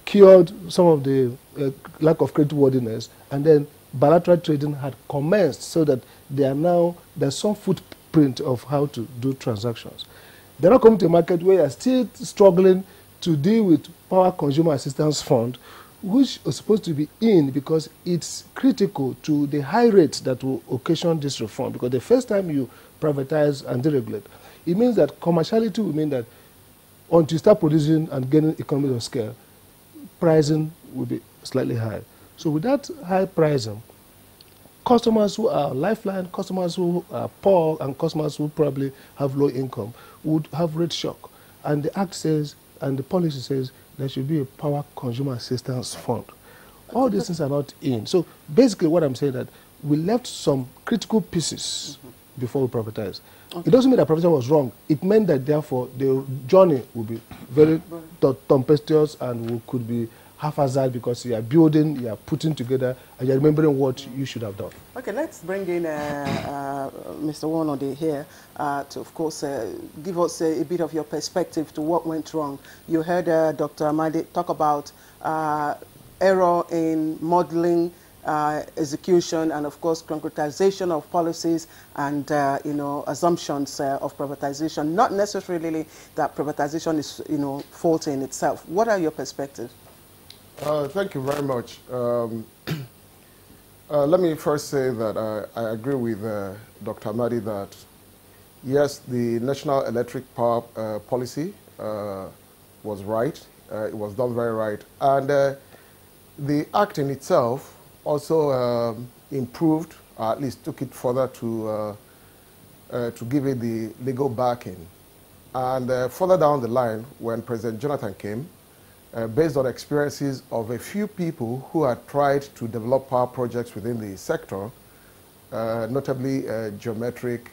cured some of the lack of creditworthiness, and then bilateral trading had commenced so that they are now, there's some footprint of how to do transactions. They're not coming to a market where you're still struggling to deal with Power Consumer Assistance Fund, which is supposed to be in because it's critical to the high rates that will occasion this reform. Because the first time you privatize and deregulate, it means that commerciality will mean that until you start producing and gaining economies of scale, pricing will be slightly high. So with that high pricing, customers who are lifeline, customers who are poor, and customers who probably have low income would have rate shock. And the Act says, and the policy says, there should be a Power Consumer Assistance Fund. All these things are not in. So basically what I'm saying is that we left some critical pieces before we privatize. It doesn't mean that privatization was wrong. It meant that therefore the journey will be very tempestuous and we could be haphazard because you are building, you are putting together, and you are remembering what you should have done. Okay, let's bring in Mr. Wanode here to, of course, give us a bit of your perspective to what went wrong. You heard Dr. Amadi talk about error in modeling, execution, and of course concretization of policies and assumptions of privatization. Not necessarily that privatization is faulty in itself. What are your perspectives? Thank you very much. Let me first say that I agree with Dr. Amadi that yes, the National Electric Power Policy was right. It was done very right, and the Act in itself also improved, or at least took it further to give it the legal backing. And further down the line, when President Jonathan came, based on experiences of a few people who had tried to develop power projects within the sector, notably Geometric,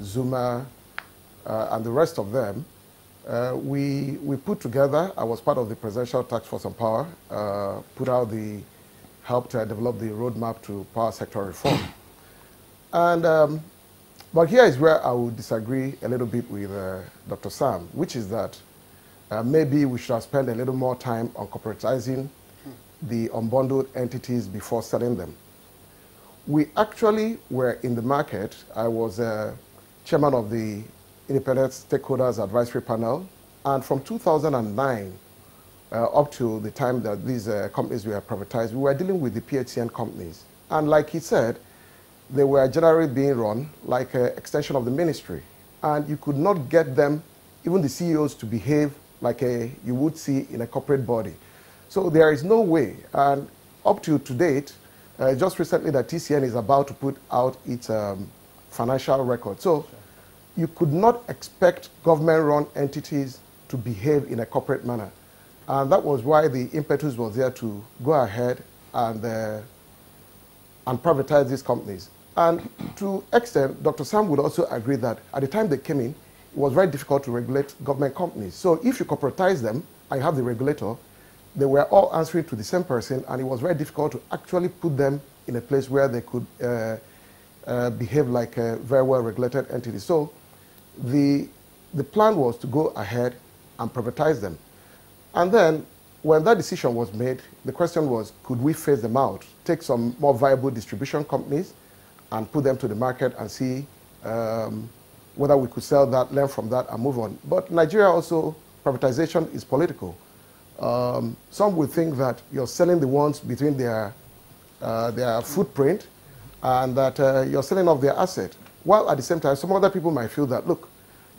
Zuma, and the rest of them, we put together, I was part of the Presidential Task Force on Power, helped develop the roadmap to power sector reform. And, but here is where I would disagree a little bit with Dr. Sam, which is that maybe we should have spent a little more time on corporatizing the unbundled entities before selling them. We actually were in the market. I was chairman of the Independent Stakeholders Advisory Panel, and from 2009 up to the time that these companies were privatized, we were dealing with the PHCN companies. And like he said, they were generally being run like an extension of the ministry. And you could not get them, even the CEOs, to behave like you would see in a corporate body. So there is no way. And up to date, just recently that TCN is about to put out its financial record. So you could not expect government-run entities to behave in a corporate manner. And that was why the impetus was there to go ahead and privatize these companies. And to extent, Dr. Sam would also agree that at the time they came in, it was very difficult to regulate government companies. So if you corporatize them and you have the regulator, they were all answering to the same person, and it was very difficult to actually put them in a place where they could behave like a very well-regulated entity. So the plan was to go ahead and privatize them. And then when that decision was made, the question was, could we phase them out, take some more viable distribution companies and put them to the market and see whether we could sell that, learn from that, and move on. But Nigeria also, privatization is political. Some would think that you're selling the ones between their footprint and that you're selling off their asset. While at the same time, some other people might feel that, look,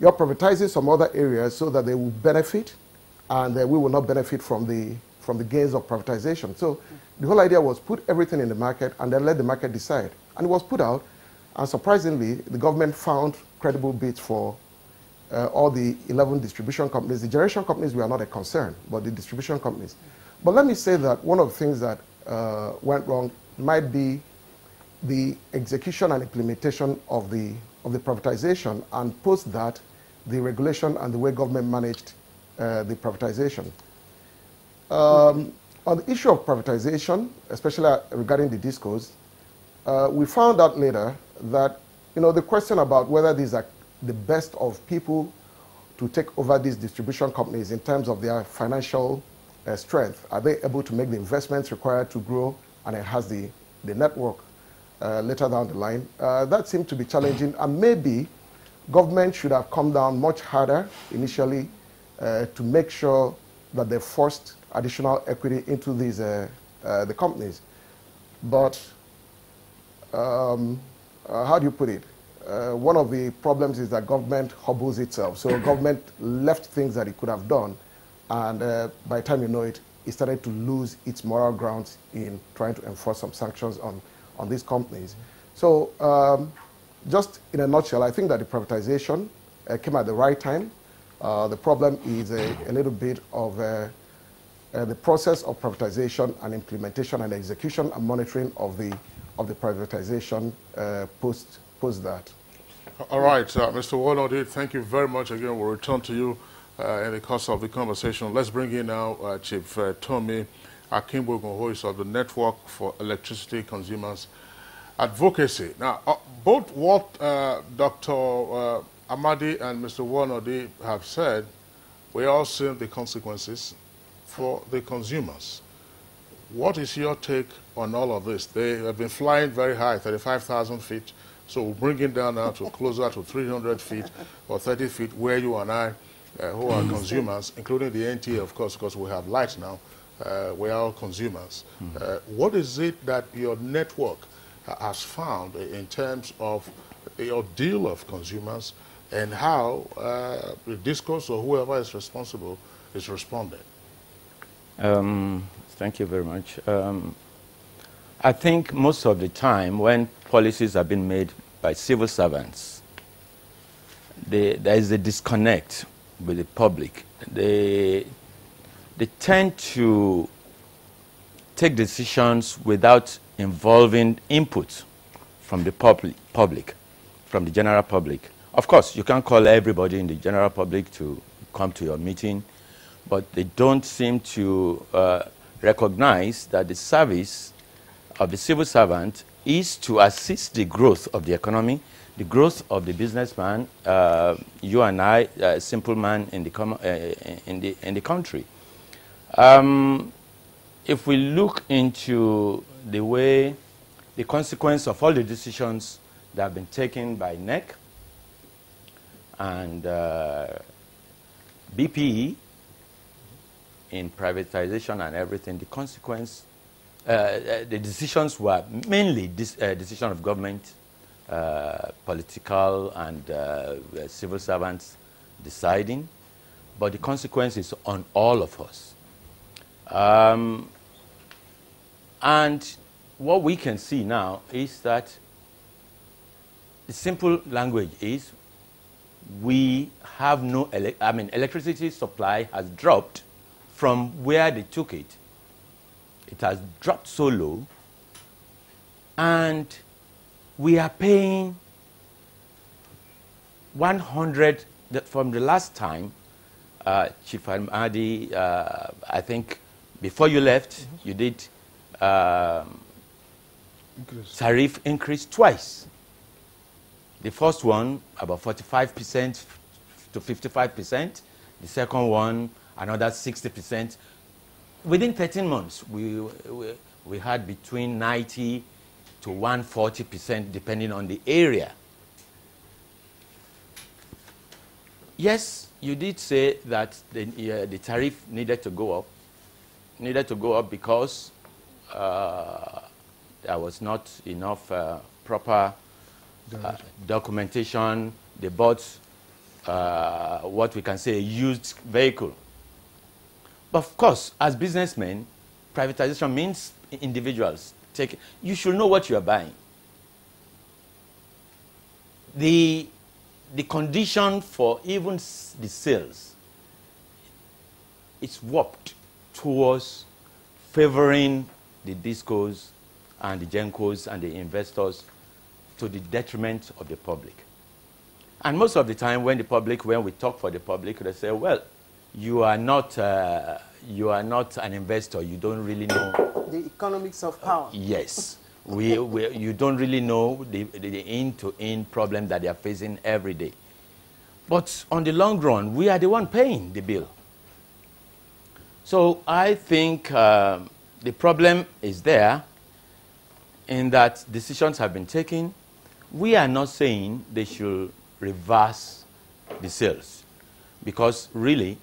you're privatizing some other areas so that they will benefit and we will not benefit from the gains of privatization. So the whole idea was put everything in the market and then let the market decide. And it was put out, and surprisingly, the government found credible bids for all the 11 distribution companies. The generation companies were not a concern, but the distribution companies. But let me say that one of the things that went wrong might be the execution and implementation of the privatization, and post that, the regulation and the way government managed the privatization. On the issue of privatization, especially regarding the discos, we found out later that, the question about whether these are the best of people to take over these distribution companies in terms of their financial strength, are they able to make the investments required to grow and enhance the network later down the line? That seemed to be challenging, and maybe government should have come down much harder initially to make sure that they forced additional equity into these the companies. But how do you put it? One of the problems is that government hobbles itself. So government left things that it could have done, and by the time you know it, it started to lose its moral grounds in trying to enforce some sanctions on these companies. So just in a nutshell, I think that the privatization came at the right time. The problem is a little bit of the process of privatization and implementation and execution and monitoring of the privatization post that. All right, Mr. Warnody, thank you very much. Again, we'll return to you in the course of the conversation. Let's bring in now Chief Tommy Akimbogun, who is of the Network for Electricity Consumers Advocacy. Now, both what Dr. Amadi and Mr. Warnody have said, we all see the consequences for the consumers. What is your take on all of this? They have been flying very high, 35,000 feet. So we'll bring it down now to closer to 300 feet or 30 feet, where you and I, who are consumers, including the NTA, of course, because we have lights now, we are all consumers. What is it that your network has found in terms of your deal of consumers and how the discourse or whoever is responsible is responding? Thank you very much. I think most of the time when policies have been made by civil servants, there is a disconnect with the public. They tend to take decisions without involving input from the public, from the general public. Of course, you can't call everybody in the general public to come to your meeting, but they don't seem to recognize that the service of the civil servant is to assist the growth of the economy, the growth of the businessman, you and I, a simple man in the country. If we look into the way, the consequence of all the decisions that have been taken by NEC and BPE in privatization and everything, the consequence, the decisions were mainly decision of government, political and civil servants deciding, but the consequence is on all of us. And what we can see now is that the simple language is we have no, electricity supply has dropped from where they took it. It has dropped so low, and we are paying 100 from the last time, Chief Ahmadi, I think before you left, you did tariff increase twice. The first one, about 45% to 55%. The second one, another 60%. Within 13 months, we had between 90 to 140%, depending on the area. Yes, you did say that the tariff needed to go up. Because there was not enough proper documentation. They bought what we can say a used vehicle. But of course, as businessmen, privatization means individuals take. You should know what you are buying. The condition for even the sales, it's warped towards favoring the discos and the gencos and the investors to the detriment of the public. And most of the time when we talk for the public, they say, well, you are not an investor. You don't really know the economics of power. Yes. You don't really know the end-to-end problem that they are facing every day. But on the long run, we are the one paying the bill. So I think the problem is there in that decisions have been taken. We are not saying they should reverse the sales, because really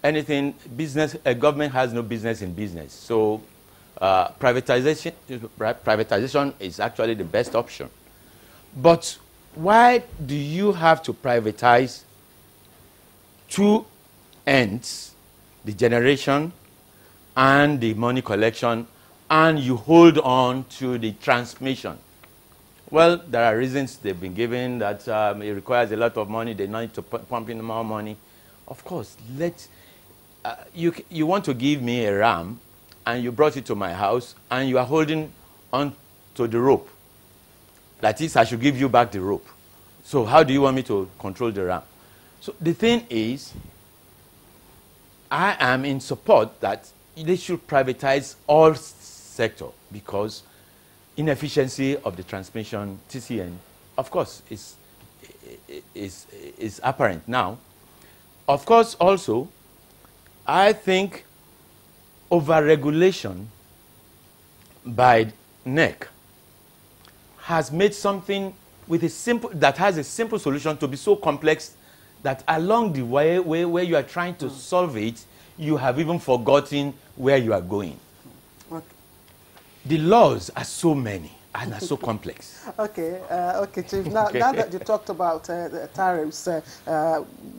a government has no business in business. So privatization is actually the best option. But why do you have to privatize two ends, the generation and the money collection, and you hold on to the transmission? Well, there are reasons they've been given that it requires a lot of money. They need to pump in more money. Of course, you want to give me a ram, and you brought it to my house, and you are holding on to the rope. That is, I should give you back the rope. So how do you want me to control the ram? So the thing is, I am in support that they should privatize all sector, because inefficiency of the transmission, TCN, of course, is apparent now. Of course, also, I think overregulation by NEC has made something that has a simple solution to be so complex that along the way where you are trying to solve it, you have even forgotten where you are going. Okay. The laws are so many and are so complex. Okay, Chief. Now that you talked about the tariffs,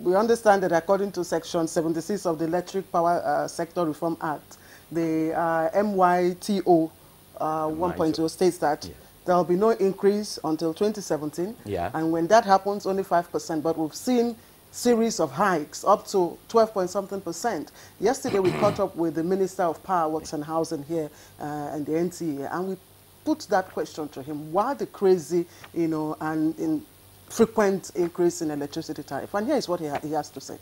we understand that according to Section 76 of the Electric Power Sector Reform Act, the MYTO 1.0 states that there will be no increase until 2017. Yeah. And when that happens, only 5%. But we've seen series of hikes up to 12-point-something%. Yesterday, we caught up with the Minister of Power, Works and Housing here and the NTA, and we put that question to him: why the crazy, and frequent increase in electricity tariff? And here is what he has to say.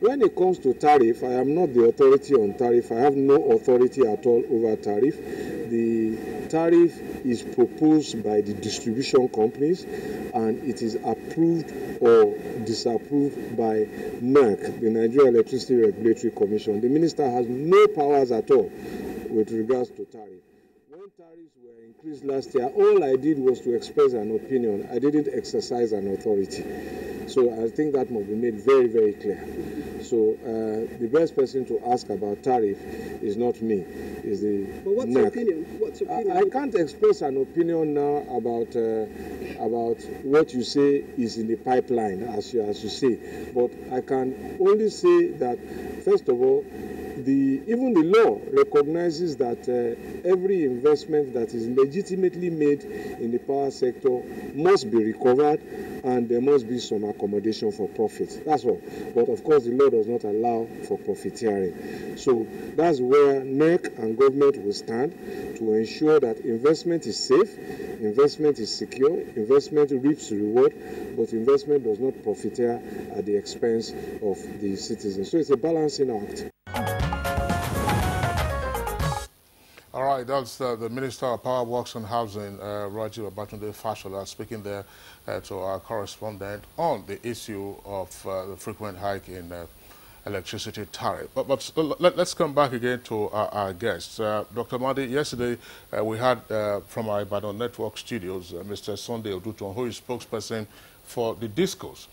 When it comes to tariff, I am not the authority on tariff. I have no authority at all over tariff. The tariff is proposed by the distribution companies, and it is approved or disapproved by NERC, the Nigerian Electricity Regulatory Commission. The minister has no powers at all with regards to tariff. When tariffs were increased last year, all I did was to express an opinion. I didn't exercise an authority. So I think that must be made very, very clear. So the best person to ask about tariff is not me, is the But what's NERC. your opinion? What's your opinion? I can't express an opinion now about what you say is in the pipeline, as you say. But I can only say that, first of all, even the law recognizes that every investment that is legitimately made in the power sector must be recovered, and there must be some accommodation for profit. That's all. But of course, the law does not allow for profiteering. So that's where NEC and government will stand to ensure that investment is safe, investment is secure, investment reaps reward, but investment does not profiteer at the expense of the citizens. So it's a balancing act. All right, that's the Minister of Power, Works and Housing, Rajiv Abatunde Fashola, speaking there to our correspondent on the issue of the frequent hike in electricity tariff. But let's come back again to our guests. Dr. Madi, yesterday we had from our Ibadan Network studios Mr. Sunday Oduton, who is spokesperson for the discourse.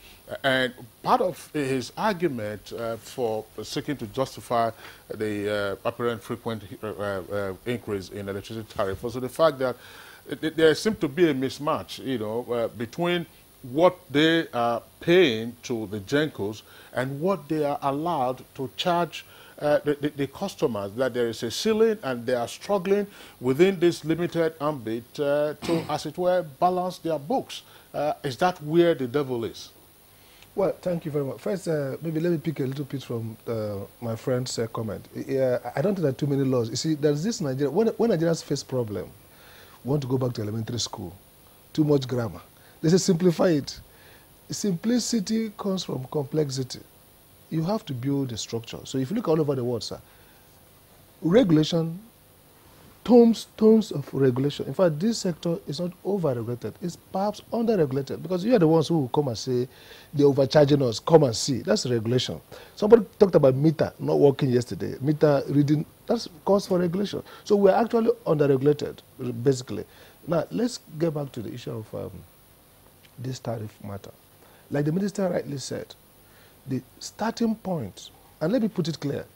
And part of his argument for seeking to justify the apparent frequent increase in electricity tariff was the fact that there seemed to be a mismatch, between what they are paying to the GENCOs and what they are allowed to charge the customers, that there is a ceiling and they are struggling within this limited ambit to, as it were, balance their books. Is that where the devil is? Well, thank you very much. First, maybe let me pick a little bit from my friend's comment. I don't think there are too many laws. You see, there's this Nigeria, when Nigerians face problem, we want to go back to elementary school. Too much grammar. They say simplify it. Simplicity comes from complexity. You have to build a structure. So if you look all over the world, sir, regulation, tons of regulation. In fact, this sector is not over-regulated. It's perhaps under-regulated because you are the ones who will come and say they're overcharging us. Come and see. That's regulation. Somebody talked about meter not working yesterday. Meter reading, that's cause for regulation. So we're actually under-regulated, basically. Now, let's get back to the issue of this tariff matter. Like the minister rightly said, the starting point, and let me put it clear,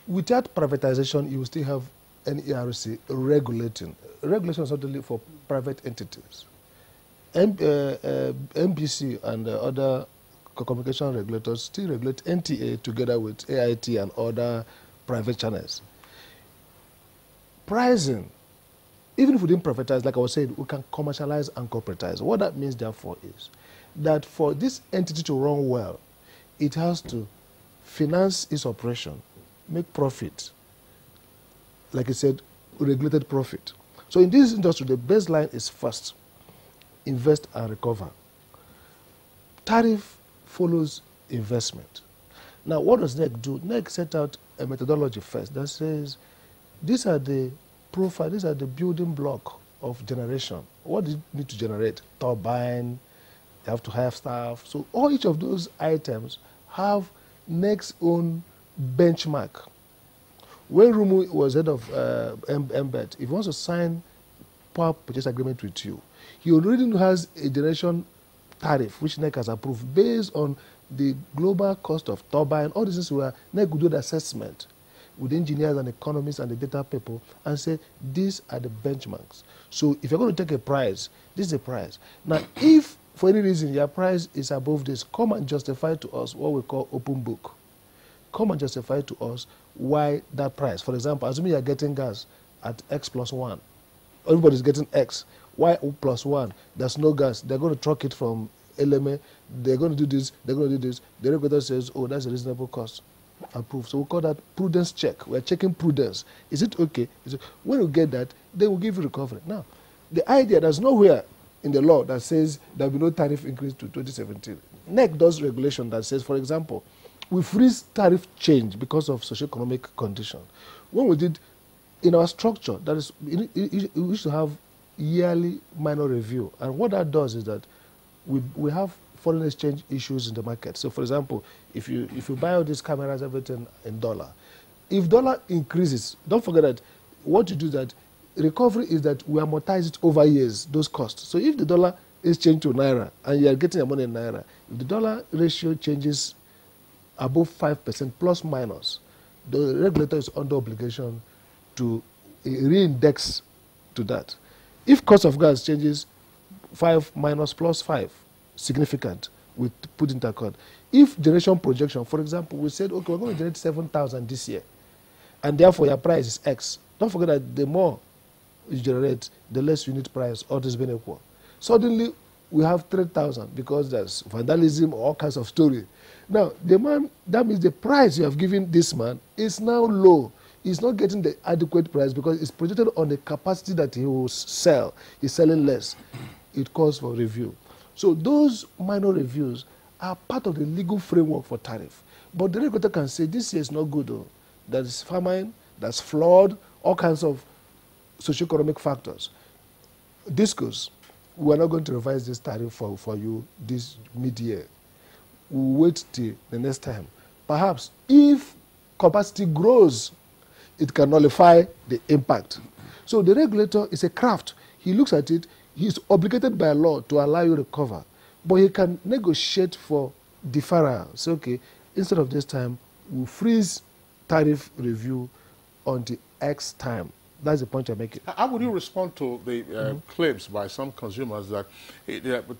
without privatization, you will still have an ERC regulating. Regulation is not only for private entities. MPC and other communication regulators still regulate NTA together with AIT and other private channels. Pricing, even if we didn't privatize, like I was saying, we can commercialize and corporatize. What that means, therefore, is that for this entity to run well, it has to finance its operation, make profit, like I said, regulated profit. So in this industry, the baseline is first, invest and recover. Tariff follows investment. Now, what does NEC do? NEC set out a methodology first that says, these are the profile, these are the building block of generation. What do you need to generate? Turbine, you have to have staff. So each of those items have NEC's own benchmark. When Rumu was head of MBET, if he wants to sign power purchase agreement with you, he already has a generation tariff which NEC has approved based on the global cost of turbine. All these things where NEC would do the assessment with engineers and economists and the data people and say, these are the benchmarks. So if you're going to take a price, this is the price. Now, if for any reason your price is above this, come and justify to us what we call open book. Come and justify to us why that price. For example, assuming you're getting gas at X plus 1, everybody's getting X. Why O plus 1? There's no gas. They're going to truck it from LMA. They're going to do this. They're going to do this. The regulator says, oh, that's a reasonable cost. Approved. So we call that prudence check. We're checking prudence. Is it okay? When we get that, they will give you recovery. Now, the idea, there's nowhere in the law that says there will be no tariff increase to 2017. NEC does regulation that says, for example, we freeze tariff change because of socioeconomic condition. When we did, in our structure, that is, we used to have yearly minor review. And what that does is that we have foreign exchange issues in the market. So, for example, if you buy all these cameras, everything in dollar, if dollar increases, don't forget that what you do is that recovery is that we amortize it over years, those costs. So if the dollar is changed to Naira and you are getting your money in Naira, if the dollar ratio changes above 5% plus minus, the regulator is under obligation to re-index to that. If cost of gas changes 5 minus plus 5, significant, we put into account. If generation projection, for example, we said, okay, we're going to generate 7,000 this year, and therefore your price is X. Don't forget that the more you generate, the less unit price, all this being equal. Suddenly, we have 3,000 because there's vandalism or all kinds of story. Now, the man, that means the price you have given this man is now low. He's not getting the adequate price because it's projected on the capacity that he will sell. He's selling less. It calls for review. So those minor reviews are part of the legal framework for tariff. But the regulator can say, this year is not good, though. There's famine, there's flood, all kinds of socioeconomic factors. Discos, we're not going to revise this tariff for you this mid-year. We'll wait till the next time. Perhaps if capacity grows, it can nullify the impact. So the regulator is a craft. He looks at it. He's obligated by law to allow you to recover. But he can negotiate for deferral. Say, okay, instead of this time, we'll freeze tariff review until X time. That's the point I'm making. How would you respond to the claims by some consumers that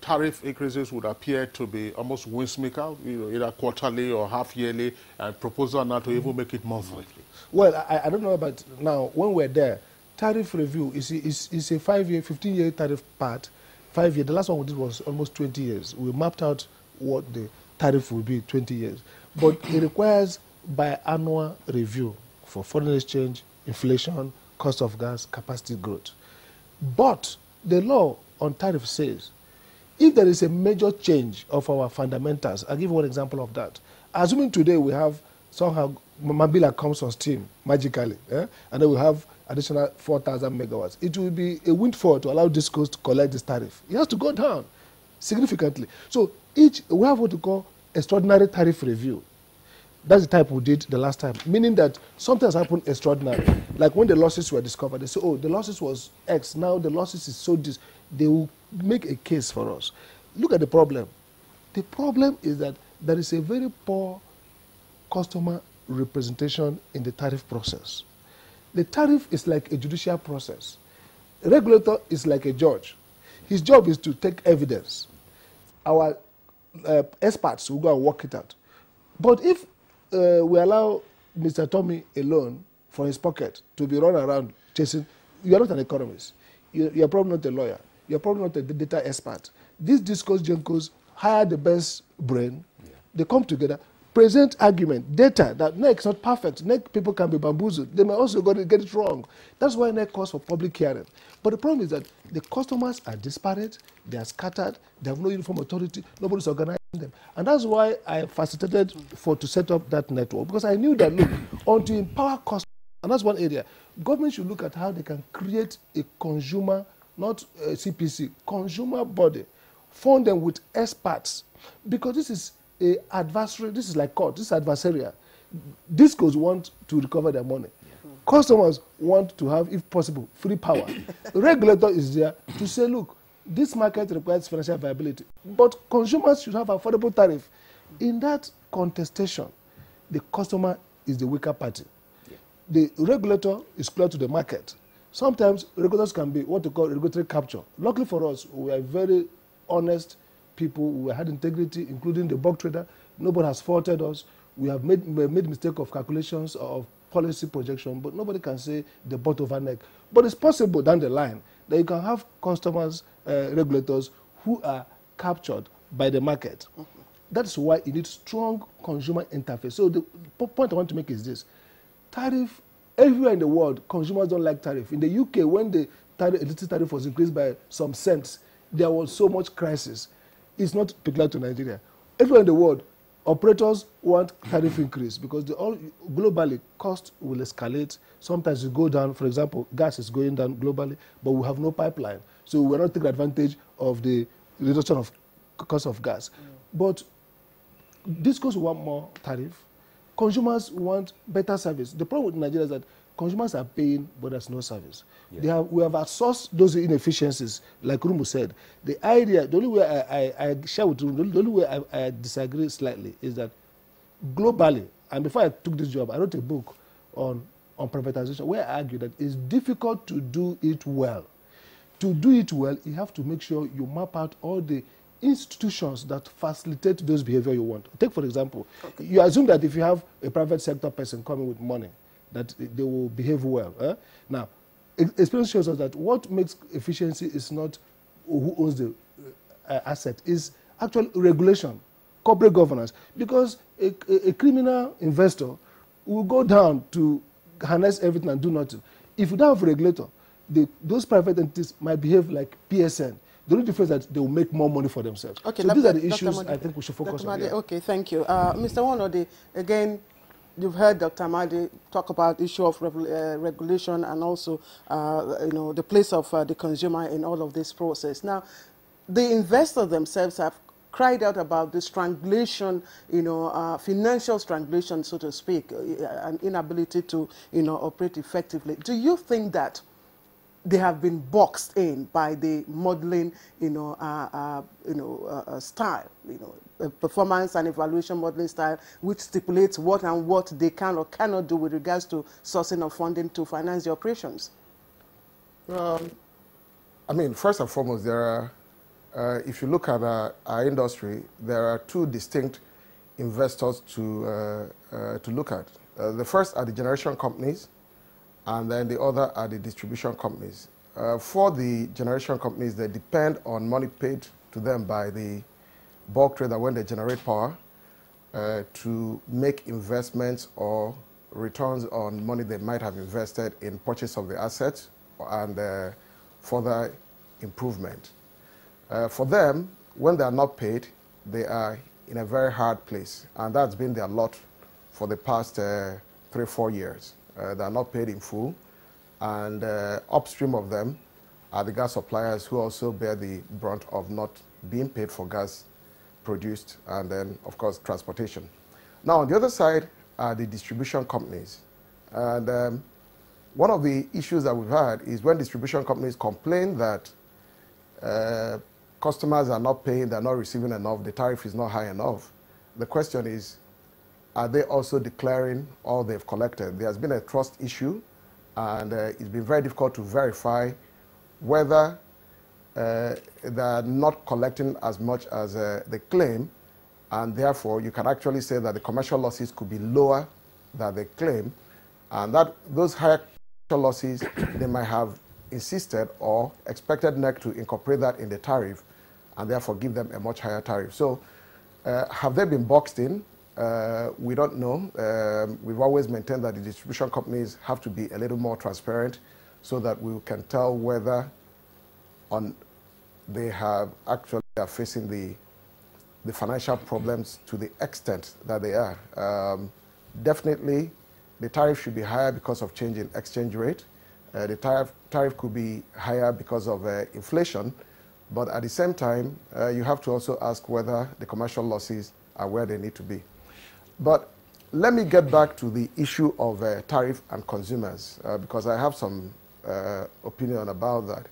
tariff increases would appear to be almost whimsical, either quarterly or half-yearly, and proposal now to even make it monthly? Well, I don't know about now. When we're there, tariff review is a 5-year, 15-year tariff part. 5 years. The last one we did was almost 20 years. We mapped out what the tariff will be 20 years. But it requires biannual review for foreign exchange, inflation, cost of gas, capacity growth. But the law on tariff says, if there is a major change of our fundamentals, I'll give you one example of that. Assuming today we have somehow Mambila comes on stream magically, and then we have additional 4,000 megawatts. It will be a windfall to allow DISCOs to collect this tariff. It has to go down significantly. So we have what we call extraordinary tariff review. That's the type we did the last time, meaning that something has happened extraordinary. Like when the losses were discovered, they say, oh, the losses was X, now the losses is so this. They will make a case for us. Look at the problem. The problem is that there is a very poor customer representation in the tariff process. The tariff is like a judicial process. A regulator is like a judge. His job is to take evidence. Our experts will go and work it out. But if we allow Mr. Tommy alone for his pocket to be run around chasing, you are not an economist. You are probably not a lawyer. You are probably not a data expert. These DISCOs, GENCOs hire the best brain. Yeah. They come together, present argument, data that NEC is not perfect. NEC people can be bamboozled. They may also get it wrong. That's why NEC calls for public hearing. But the problem is that the customers are disparate, they are scattered, they have no uniform authority, nobody's organizing them. And that's why I facilitated to set up that network, because I knew that, look, to empower customers, and that's one area, government should look at how they can create a consumer, not a CPC, consumer body, fund them with experts, because this is a adversary, this is like court, this is adversarial. DISCOs want to recover their money. Customers want to have, if possible, free power. The regulator is there to say, look, this market requires financial viability, but consumers should have affordable tariff. In that contestation, the customer is the weaker party. Yeah. The regulator is close to the market. Sometimes regulators can be what they call regulatory capture. Luckily for us, we are very honest people. We had integrity, including the bulk trader. Nobody has faulted us. We have made mistake of calculations of policy projection, but nobody can say the butt of our neck. But it's possible down the line that you can have customers, regulators who are captured by the market. Mm-hmm. That's why you need strong consumer interface. So the point I want to make is this. Tariff, everywhere in the world, consumers don't like tariff. In the UK, when the electricity tariff was increased by some cents, there was so much crisis. It's not peculiar to Nigeria. Everywhere in the world, operators want tariff increase because globally, cost will escalate. Sometimes it go down. For example, gas is going down globally, but we have no pipeline. So we're not taking advantage of the reduction of cost of gas. But DISCOs want more tariff. Consumers want better service. The problem with Nigeria is that consumers are paying, but there's no service. Yeah. We have outsourced those inefficiencies, like Rumu said. The idea, the only way I share with Rumu, the only way I disagree slightly is that globally, and before I took this job, I wrote a book on privatization where I argue that it's difficult to do it well. To do it well, you have to make sure you map out all the institutions that facilitate those behavior you want. Take, for example, you assume that if you have a private sector person coming with money, that they will behave well. Now, experience shows us that what makes efficiency is not who owns the asset, is actual regulation, corporate governance. Because a criminal investor will go down to harness everything and do nothing. If you don't have a regulator, those private entities might behave like PSN. The only difference is that they will make more money for themselves. Okay, so these are the issues I think we should focus on. Okay, thank you. Mr. Wonode, again, you've heard Dr. Amadi talk about the issue of regulation and also, the place of the consumer in all of this process. Now, the investors themselves have cried out about the strangulation, financial strangulation, so to speak, an inability to, operate effectively. Do you think that they have been boxed in by the modeling, style, performance and evaluation modeling style, which stipulates what they can or cannot do with regards to sourcing of funding to finance the operations? First and foremost, there are, if you look at our industry, there are two distinct investors to look at. The first are the generation companies, and then the other are the distribution companies. For the generation companies, they depend on money paid to them by the bulk trader when they generate power, to make investments or returns on money they might have invested in purchase of the assets and further improvement. For them, when they are not paid, they are in a very hard place, and that's been their lot for the past 3-4 years. They are not paid in full, and upstream of them are the gas suppliers who also bear the brunt of not being paid for gas produced, and then, of course, transportation. Now, on the other side are the distribution companies. And one of the issues that we've had is when distribution companies complain that customers are not paying, they're not receiving enough, the tariff is not high enough. The question is, are they also declaring all they've collected? There has been a trust issue, and it's been very difficult to verify whether they're not collecting as much as they claim, and therefore you can actually say that the commercial losses could be lower than they claim, and that those higher commercial losses, they might have insisted or expected NEC to incorporate that in the tariff and therefore give them a much higher tariff. So have they been boxed in? We don't know. We've always maintained that the distribution companies have to be a little more transparent so that we can tell whether they have actually are facing the financial problems to the extent that they are. Definitely, the tariff should be higher because of change in exchange rate. The tariff could be higher because of inflation, but at the same time, you have to also ask whether the commercial losses are where they need to be. But let me get back to the issue of tariff and consumers, because I have some opinion about that.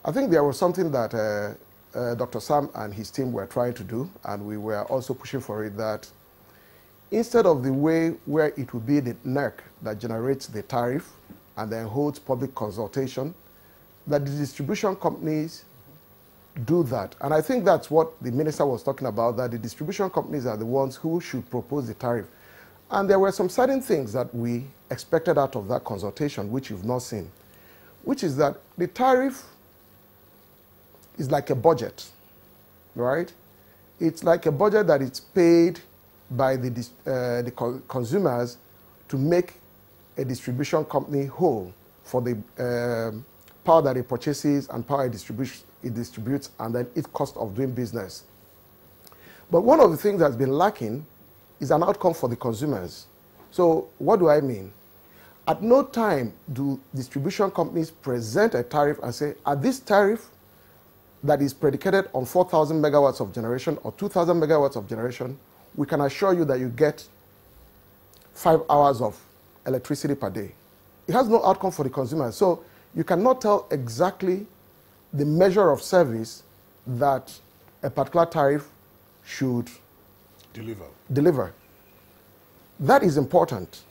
I think there was something that Dr. Sam and his team were trying to do, and we were also pushing for it, that instead of the way where it would be the NEC that generates the tariff and then holds public consultation, that the distribution companies do that. And I think that's what the minister was talking about, that the distribution companies are the ones who should propose the tariff. And there were some certain things that we expected out of that consultation, which you've not seen, which is that the tariff is like a budget, right? It's like a budget that is paid by the consumers to make a distribution company whole for the power that it purchases and power it distributes, and then its cost of doing business. But one of the things that's been lacking is an outcome for the consumers. So what do I mean? At no time do distribution companies present a tariff and say, at this tariff that is predicated on 4,000 megawatts of generation or 2,000 megawatts of generation, we can assure you that you get 5 hours of electricity per day. It has no outcome for the consumer. So you cannot tell exactly the measure of service that a particular tariff should deliver. That is important,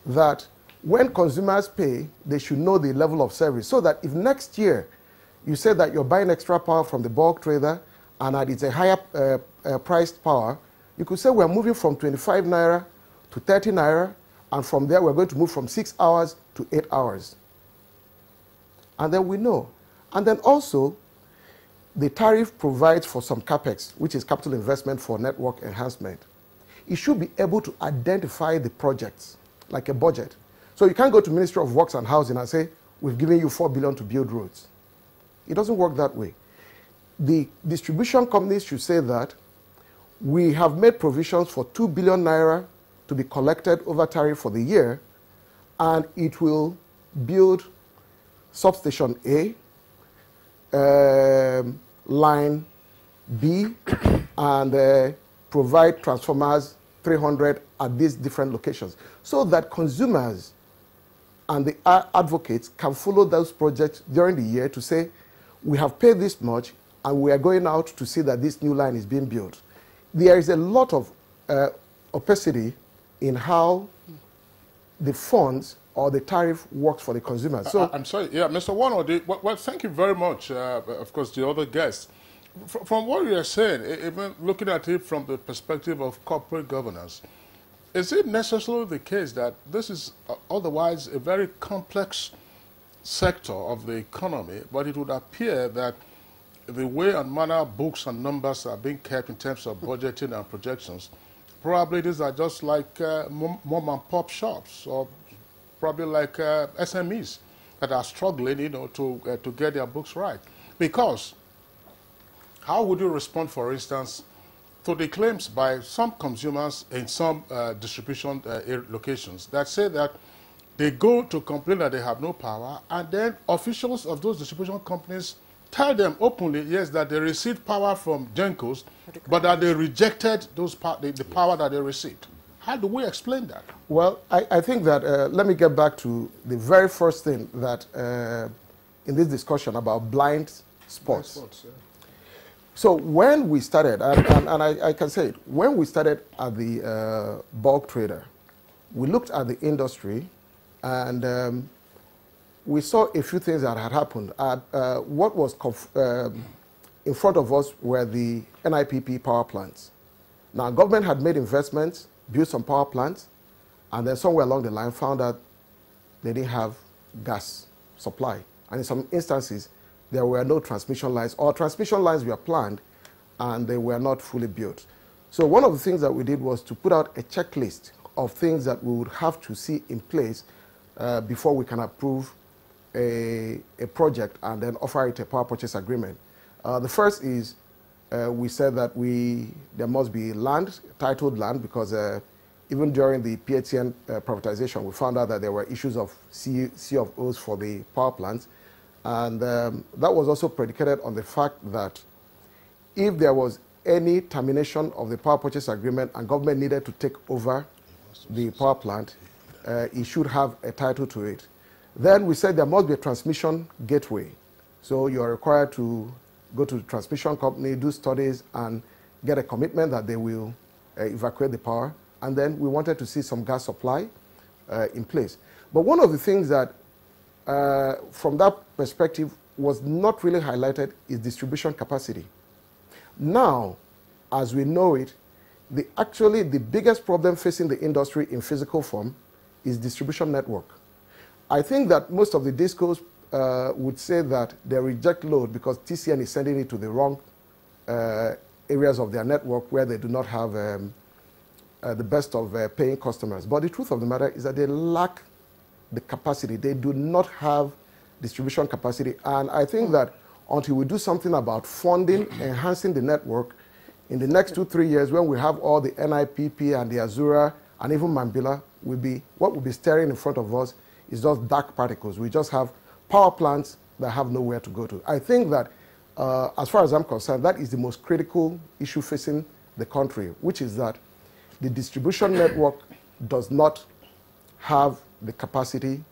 that when consumers pay, they should know the level of service, so that if next year you say that you're buying extra power from the bulk trader and that it's a higher priced power, you could say we're moving from 25 naira to 30 naira, and from there we're going to move from 6 hours to 8 hours. And then we know. And then also, the tariff provides for some capex, which is capital investment for network enhancement. It should be able to identify the projects, like a budget. So you can't go to Ministry of Works and Housing and say, we've given you 4 billion to build roads. It doesn't work that way. The distribution companies should say that we have made provisions for 2 billion naira to be collected over tariff for the year, and it will build substation A, line B, and provide transformers 300 at these different locations, so that consumers and the advocates can follow those projects during the year to say, we have paid this much and we are going out to see that this new line is being built. There is a lot of opacity in how the funds or the tariff works for the consumer. So I'm sorry, yeah, Mr. Warner, well, thank you very much, of course, the other guests. From what you are saying, even looking at it from the perspective of corporate governance, is it necessarily the case that this is otherwise a very complex sector of the economy, but it would appear that the way and manner books and numbers are being kept in terms of budgeting and projections probably these are just like mom and pop shops, or probably like SMEs that are struggling, to get their books right. Because how would you respond, for instance, to the claims by some consumers in some distribution locations that say that they go to complain that they have no power, and then officials of those distribution companies tell them openly, yes, that they received power from Gencos, but that they rejected the power that they received. How do we explain that? Well, I think that, let me get back to the very first thing that in this discussion about blind spots. Yeah. So when we started, and I can say it, when we started at the bulk trader, we looked at the industry, and we saw a few things that had happened. What was in front of us were the NIPP power plants. Now, government had made investments, built some power plants, and then somewhere along the line found out they didn't have gas supply. And in some instances, there were no transmission lines, or transmission lines were planned, and they were not fully built. So one of the things that we did was to put out a checklist of things that we would have to see in place before we can approve a project and then offer it a power purchase agreement. The first is we said that there must be land, titled land, because even during the PHCN privatization, we found out that there were issues of C of O's for the power plants. And that was also predicated on the fact that if there was any termination of the power purchase agreement and government needed to take over the power plant, it should have a title to it. Then we said there must be a transmission gateway. So you are required to go to the transmission company, do studies, and get a commitment that they will evacuate the power. And then we wanted to see some gas supply in place. But one of the things that, from that perspective, was not really highlighted is distribution capacity. Now, as we know it, actually the biggest problem facing the industry in physical form is distribution network. I think that most of the discos would say that they reject load because TCN is sending it to the wrong areas of their network where they do not have the best of paying customers. But the truth of the matter is that they lack the capacity. They do not have distribution capacity. And I think that until we do something about funding, enhancing the network, in the next 2-3 years, when we have all the NIPP and the Azura and even Mambila, what will be staring in front of us is just dark particles. We just have power plants that have nowhere to go to. I think that, as far as I'm concerned, that is the most critical issue facing the country, which is that the distribution network does not have the capacity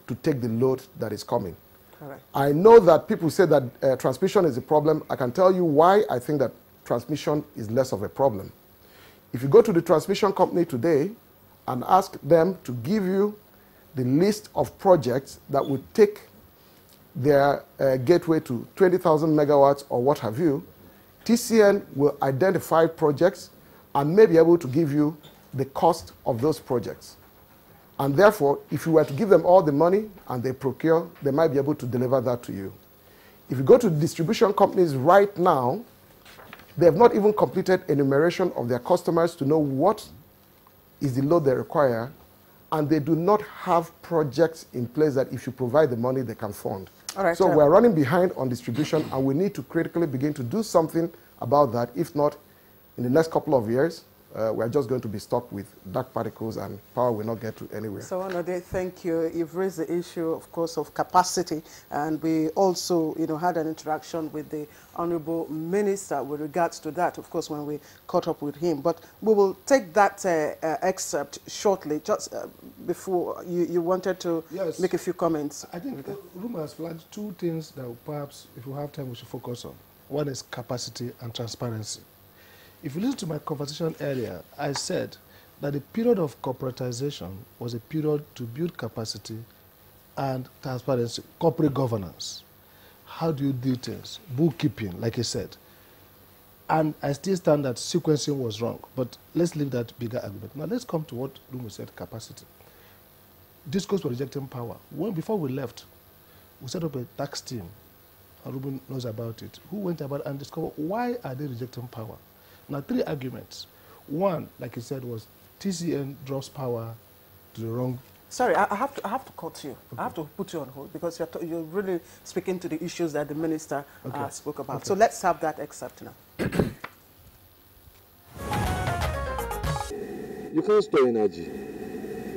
to take the load that is coming. Correct. I know that people say that transmission is a problem. I can tell you why I think that transmission is less of a problem. If you go to the transmission company today and ask them to give you the list of projects that would take their gateway to 20,000 megawatts or what have you, TCN will identify projects and may be able to give you the cost of those projects. And therefore, if you were to give them all the money and they procure, they might be able to deliver that to you. If you go to distribution companies right now, they have not even completed enumeration of their customers to know what is the load they require, and they do not have projects in place that if you provide the money, they can fund. All right, so we're running behind on distribution, and we need to critically begin to do something about that. If not, in the next couple of years, we're just going to be stuck with dark particles and power will not get to anywhere. So, Onode, thank you. You've raised the issue, of course, of capacity, and we also, had an interaction with the Honorable Minister with regards to that, of course, when we caught up with him. But we will take that excerpt shortly, just before you wanted to make a few comments. I think Ruma has flagged two things that perhaps, if we have time, we should focus on. One is capacity and transparency. If you listen to my conversation earlier, I said that the period of corporatization was a period to build capacity and transparency, corporate governance. How do you do things? Bookkeeping, like I said. And I still stand that sequencing was wrong, but let's leave that bigger argument. Now let's come to what Rumu said, capacity. Discourse for rejecting power. Before we left, we set up a tax team, and Rumu knows about it, who went about and discovered why are they rejecting power. Now, three arguments. One, like you said, was TCN drops power to the wrong. Sorry, I have to cut you. Okay. I have to put you on hold because you're really speaking to the issues that the minister spoke about. Okay. So let's have that excerpt now. You can't store energy.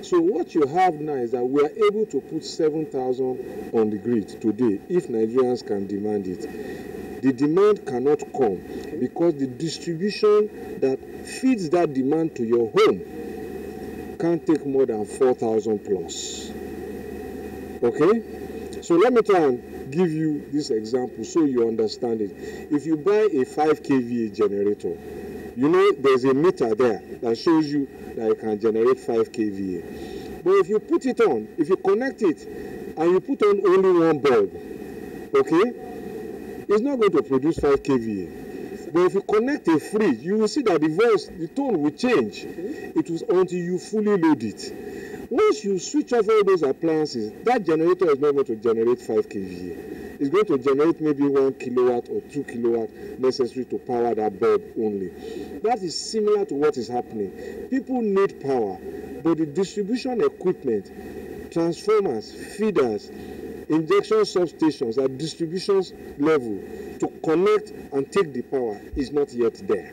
So what you have now is that we are able to put 7,000 on the grid today if Nigerians can demand it. The demand cannot come because the distribution that feeds that demand to your home can't take more than 4,000 plus. Okay? So let me try and give you this example so you understand it. If you buy a 5 kVA generator, you know there's a meter there that shows you that it can generate 5 kVA. But if you put it on, if you connect it, and you put on only one bulb, okay, it's not going to produce 5 kVA. But if you connect a fridge, you will see that the voice, the tone will change. It was until you fully load it. Once you switch off all those appliances, that generator is not going to generate 5 kVA. It's going to generate maybe 1 kilowatt or 2 kilowatt necessary to power that bulb only. That is similar to what is happening. People need power, but the distribution equipment, transformers, feeders, injection substations at distribution level to connect and take the power is not yet there.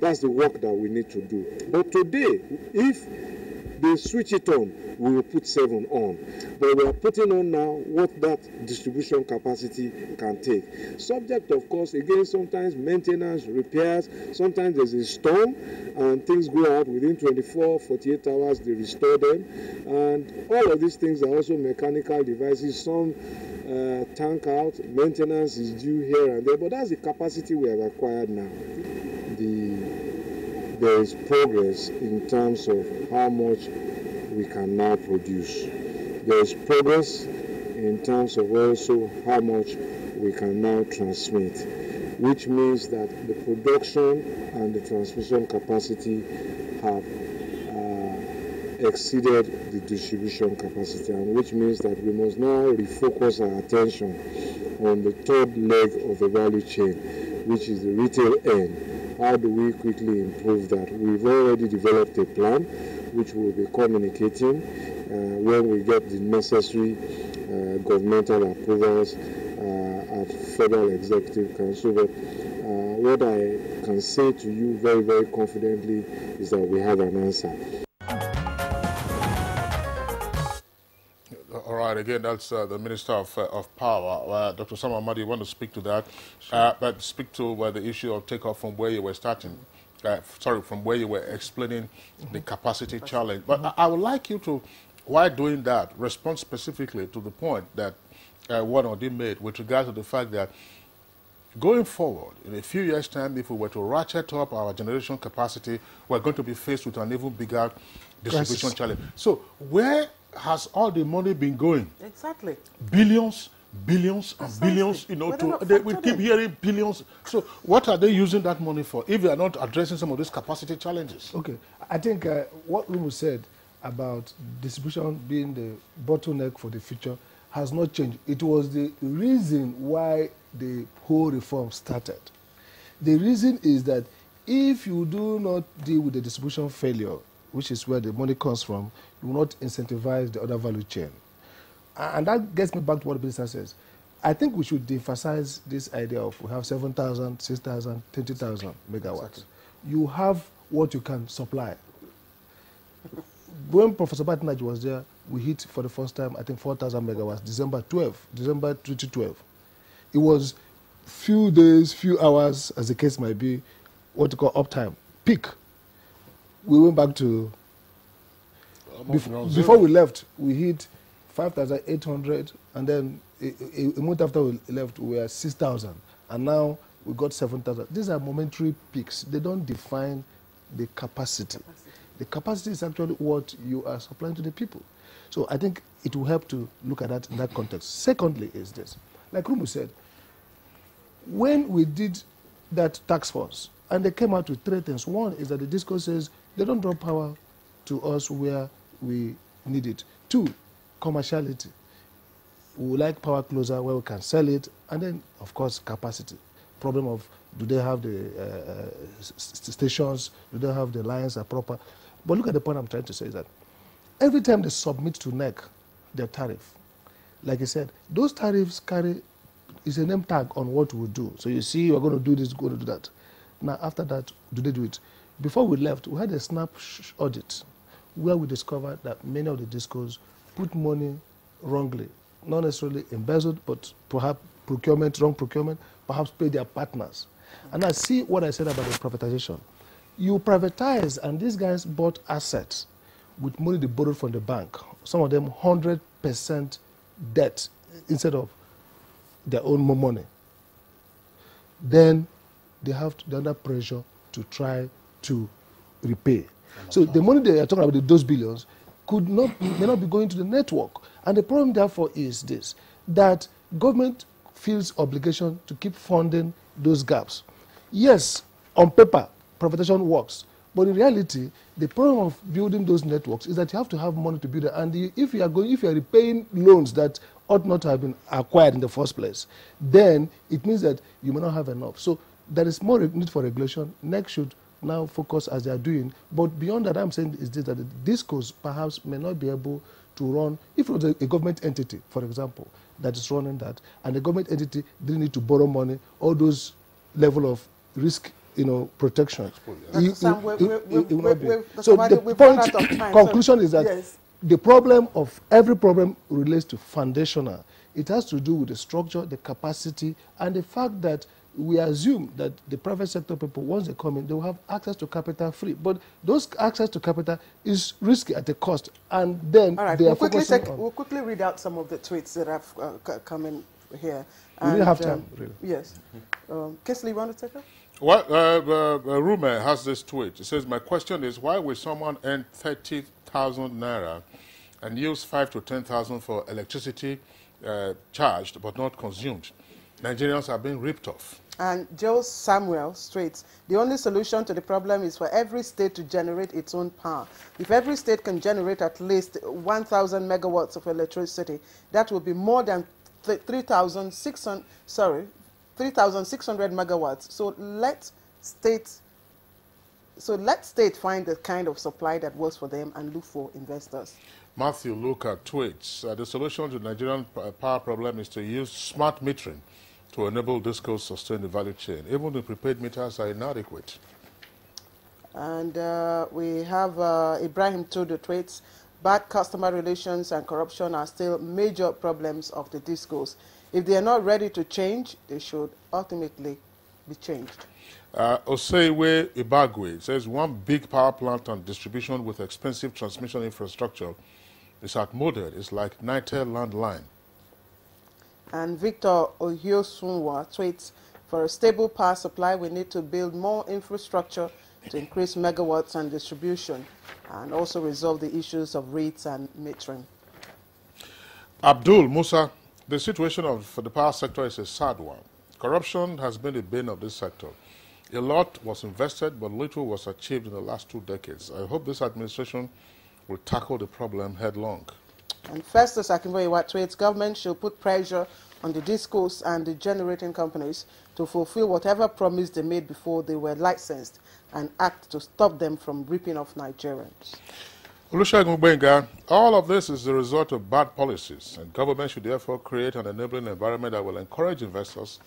That's the work that we need to do. But today, if they switch it on, we will put 7 on. But we are putting on now what that distribution capacity can take. Subject, of course, again, sometimes maintenance, repairs, sometimes there's a storm and things go out within 24, 48 hours, they restore them. And all of these things are also mechanical devices. Some tank out, maintenance is due here and there, but that's the capacity we have acquired now. There is progress in terms of how much we can now produce. There is progress in terms of also how much we can now transmit, which means that the production and the transmission capacity have exceeded the distribution capacity, and which means that we must now refocus our attention on the third leg of the value chain, which is the retail end. How do we quickly improve that? We've already developed a plan which we'll be communicating when we get the necessary governmental approvals at Federal Executive Council. But what I can say to you very, very confidently is that we have an answer. All right, again, that's the Minister of Power. Dr. Sam Amadi, you want to speak to that? But speak to the issue of takeoff from where you were starting. From where you were explaining the capacity challenge. But I would like you to, while doing that, respond specifically to the point that one of them made with regard to the fact that going forward, in a few years' time, if we were to ratchet up our generation capacity, we're going to be faced with an even bigger distribution challenge. So where has all the money been going? Exactly. Billions, billions, and billions, you know, we keep hearing billions. So what are they using that money for if they are not addressing some of these capacity challenges? Okay. I think what Rumu said about distribution being the bottleneck for the future has not changed. It was the reason why the whole reform started. The reason is that if you do not deal with the distribution failure, which is where the money comes from, you will not incentivize the other value chain. And that gets me back to what the minister says. I think we should emphasize this idea of we have 7,000, 6,000, 20,000 megawatts. Exactly. You have what you can supply. When Professor Batinaji was there, we hit for the first time, I think, 4,000 megawatts, December 2012. It was few days, few hours, as the case might be, what you call uptime, peak. We went back to, before we left, we hit 5,800, and then a month after we left, we were 6,000, and now we got 7,000. These are momentary peaks. They don't define the capacity. The capacity is actually what you are supplying to the people. So I think it will help to look at that in that context. Secondly is this, like Rumu said, when we did that task force, and they came out with 3 things. One is that the discourse says they don't drop power to us where we need it. 2, commerciality. We would like power closer where we can sell it, and then, of course, capacity. problem of do they have the stations, do they have the lines are proper. But look at the point I'm trying to say is that every time they submit to NEC their tariff, like I said, those tariffs is a name tag on what we do. So you see, we're going to do this, going to do that. Now, after that, do they do it? Before we left, we had a snap audit where we discovered that many of the discos put money wrongly, not necessarily embezzled, but perhaps wrong procurement, perhaps pay their partners. And I see what I said about the privatization. You privatize, and these guys bought assets with money they borrowed from the bank, some of them 100% debt instead of their own money. Then they have to be under pressure to try to repay. So the money they are talking about, those billions, may not be going to the network. And the problem, therefore, is this, that government feels obligation to keep funding those gaps. Yes, on paper, privatization works. But in reality, the problem of building those networks is that you have to have money to build it. And if you are repaying loans that ought not to have been acquired in the first place, then it means that you may not have enough. So there is more need for regulation. NEC should now focus as they are doing. But beyond that, I'm saying is this, that the discos perhaps may not be able to run, if it was a government entity, for example, that is running that, and the government entity didn't need to borrow money, all those level of risk, protection. So the conclusion is that yes, the problem of every problem relates to foundational. It has to do with the structure, the capacity, and the fact that we assume that the private sector people, once they come in, they will have access to capital free. But those access to capital is risky at a cost, and then they are focusing on... We'll quickly read out some of the tweets that have come in here. We didn't have time, really. Yes. Kesley, you want to take it? Well, Rume has this tweet. It says, my question is, why will someone earn 30,000 naira and use 5,000 to 10,000 for electricity charged but not consumed? Nigerians are being ripped off. And Joe Samuel states, the only solution to the problem is for every state to generate its own power. If every state can generate at least 1,000 megawatts of electricity, that will be more than 3,600 megawatts. So let state find the kind of supply that works for them and look for investors. Matthew Luca tweets, the solution to the Nigerian power problem is to use smart metering to enable discos to sustain the value chain. Even the prepaid meters are inadequate. And we have Ibrahim Todo tweets, bad customer relations and corruption are still major problems of the discos. If they are not ready to change, they should ultimately be changed. Oseiwe Ibagwe says one big power plant and distribution with expensive transmission infrastructure is outmoded. It's like Nitel landline. And Victor Ohiosunwa tweets, for a stable power supply, we need to build more infrastructure to increase megawatts and distribution, and also resolve the issues of rates and metering. Abdul Musa, the situation for the power sector is a sad one. Corruption has been the bane of this sector. A lot was invested, but little was achieved in the last 2 decades. I hope this administration will tackle the problem headlong. And Festus Akinboyewa tweets, government should put pressure on the discos and the generating companies to fulfill whatever promise they made before they were licensed and act to stop them from ripping off Nigerians. Olusegun Gbenga, all of this is the result of bad policies, and government should therefore create an enabling environment that will encourage investors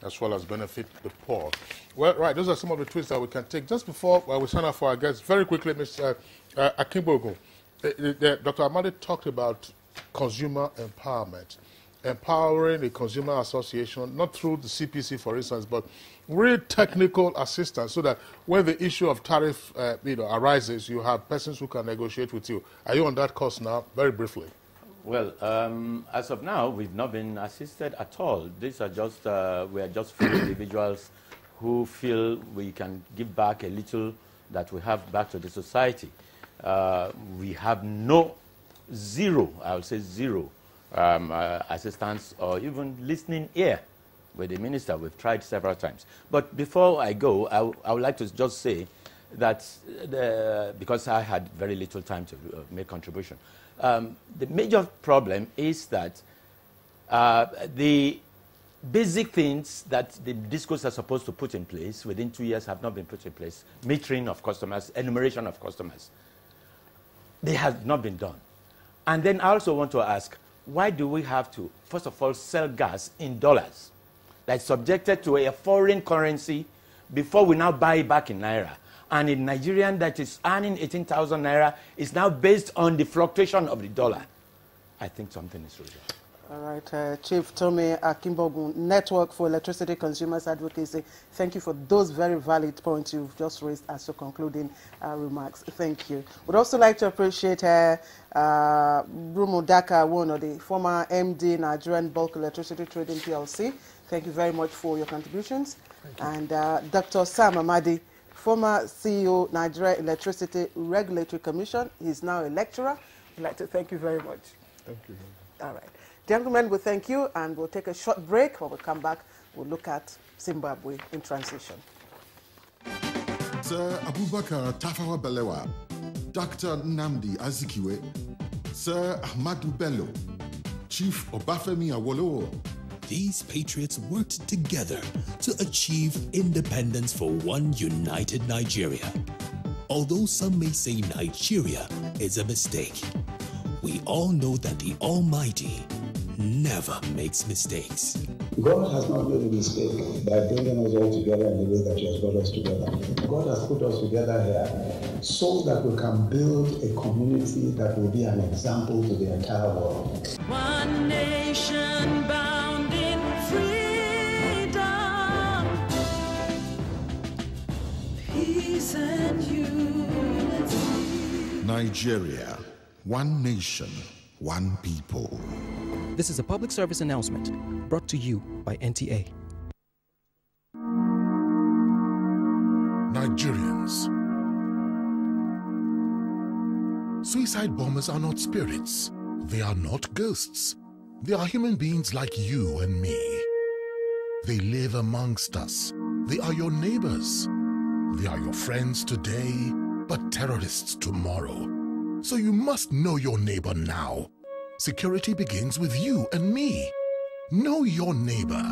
as well as benefit the poor. Well, right, those are some of the tweets that we can take. Just before we sign up for our guests, very quickly, Mr. Akimbogo, Dr. Amadi talked about consumer empowerment, empowering the consumer association, not through the CPC, for instance, but real technical assistance so that when the issue of tariff arises, you have persons who can negotiate with you. Are you on that course now? Very briefly. Well, as of now, we've not been assisted at all. These are just, we are just few individuals who feel we can give back a little that we have back to the society. We have zero, I would say zero, assistance or even listening ear with the minister. We've tried several times. But before I go, I would like to just say that, because I had very little time to make contribution, the major problem is that the basic things that the discos are supposed to put in place within 2 years have not been put in place. Metering of customers, enumeration of customers. They have not been done. And then I also want to ask, why do we have to, first of all, sell gas in dollars that's subjected to a foreign currency before we now buy it back in naira? And a Nigerian that is earning 18,000 naira is now based on the fluctuation of the dollar. I think something is wrong. All right, Chief Tommy Akimbogun, Network for Electricity Consumers Advocacy. Thank you for those very valid points you've just raised as your concluding remarks. Thank you. We'd also like to appreciate Brumo Daka Wono, the former MD, Nigerian Bulk Electricity Trading PLC. Thank you very much for your contributions. And Dr. Sam Amadi, former CEO, Nigeria Electricity Regulatory Commission. He's now a lecturer. I'd like to thank you very much. Thank you. All right. Gentlemen, we thank you, and we'll take a short break. When we come back, we'll look at Zimbabwe in transition. Sir Abubakar Tafawa Balewa, Dr. Nnamdi Azikiwe, Sir Ahmadu Bello, Chief Obafemi Awolowo. These patriots worked together to achieve independence for one united Nigeria. Although some may say Nigeria is a mistake, we all know that the Almighty never makes mistakes. God has not made a mistake by bringing us all together in the way that He has brought us together. God has put us together here so that we can build a community that will be an example to the entire world. One nation bound in freedom, peace and unity. Nigeria, one nation, one people. This is a public service announcement brought to you by NTA. Nigerians. Suicide bombers are not spirits. They are not ghosts. They are human beings like you and me. They live amongst us. They are your neighbors. They are your friends today, but terrorists tomorrow. So you must know your neighbor now. Security begins with you and me. Know your neighbor.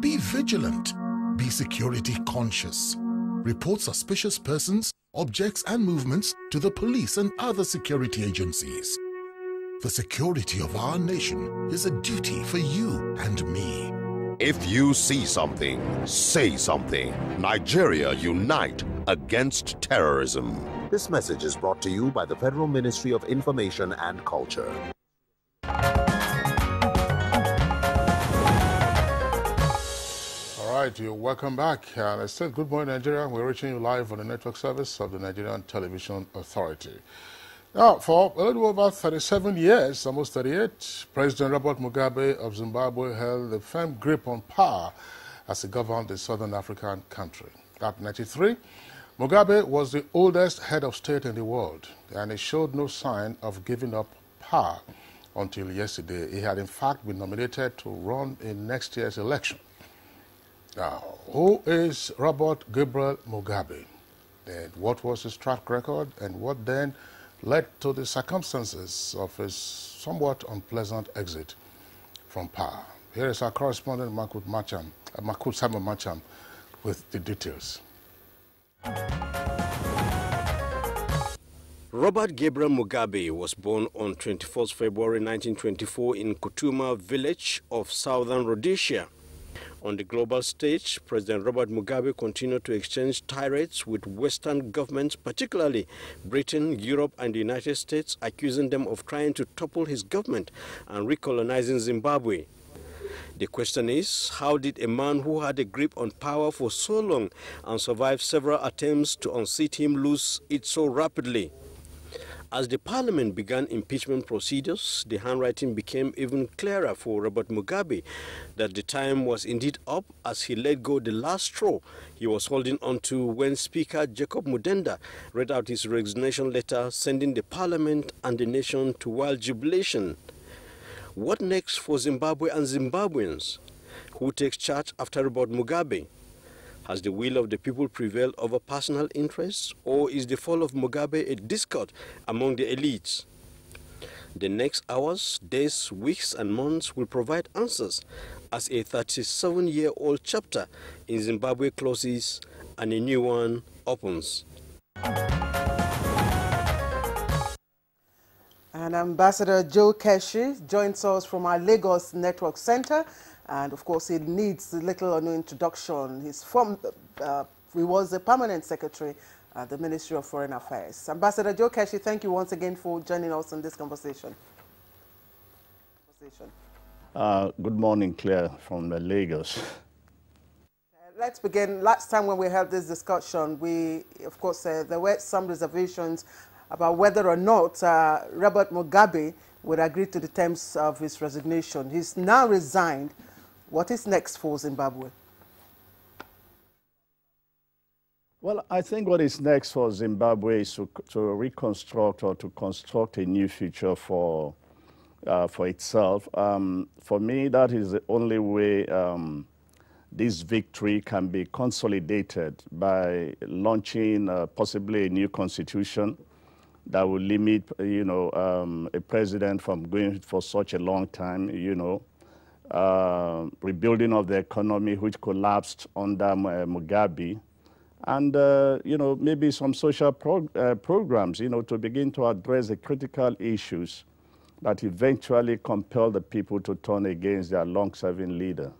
Be vigilant. Be security conscious. Report suspicious persons, objects, and movements to the police and other security agencies. The security of our nation is a duty for you and me. If you see something, say something. Nigeria, unite against terrorism. This message is brought to you by the Federal Ministry of Information and Culture. All right, you're welcome back. I said good morning, Nigeria. We're reaching you live on the network service of the Nigerian Television Authority. Now, for a little over 37 years, almost 38, President Robert Mugabe of Zimbabwe held a firm grip on power as he governed the southern African country. At 93, Mugabe was the oldest head of state in the world, and he showed no sign of giving up power until yesterday. He had, in fact, been nominated to run in next year's election. Now, who is Robert Gabriel Mugabe? And what was his track record, and what then led to the circumstances of his somewhat unpleasant exit from power? Here is our correspondent, Makut Simon Macham, with the details. Robert Gabriel Mugabe was born on 21st February 1924 in Kutuma village of southern Rhodesia. On the global stage, President Robert Mugabe continued to exchange tirades with Western governments, particularly Britain, Europe, and the United States, accusing them of trying to topple his government and recolonizing Zimbabwe. The question is, how did a man who had a grip on power for so long and survived several attempts to unseat him lose it so rapidly? As the parliament began impeachment procedures, the handwriting became even clearer for Robert Mugabe that the time was indeed up as he let go the last straw he was holding on to when Speaker Jacob Mudenda read out his resignation letter, sending the parliament and the nation to wild jubilation. What next for Zimbabwe and Zimbabweans? Who takes charge after Robert Mugabe? Has the will of the people prevailed over personal interests, or is the fall of Mugabe a discord among the elites? The next hours, days, weeks, and months will provide answers as a 37-year-old chapter in Zimbabwe closes and a new one opens. And Ambassador Joe Keshi joins us from our Lagos Network Center. And of course, he needs little or no introduction. He was a permanent secretary at the Ministry of Foreign Affairs. Ambassador Joe Keshi, thank you once again for joining us in this conversation. Good morning, Claire, from Lagos. Let's begin. Last time when we held this discussion, of course, there were some reservations about whether or not Robert Mugabe would agree to the terms of his resignation. He's now resigned. What is next for Zimbabwe? Well, I think what is next for Zimbabwe is to reconstruct or to construct a new future for itself. For me, that is the only way this victory can be consolidated, by launching possibly a new constitution that will limit, a president from going for such a long time, rebuilding of the economy, which collapsed under Mugabe, and, maybe some social programs, to begin to address the critical issues that eventually compel the people to turn against their long-serving leader.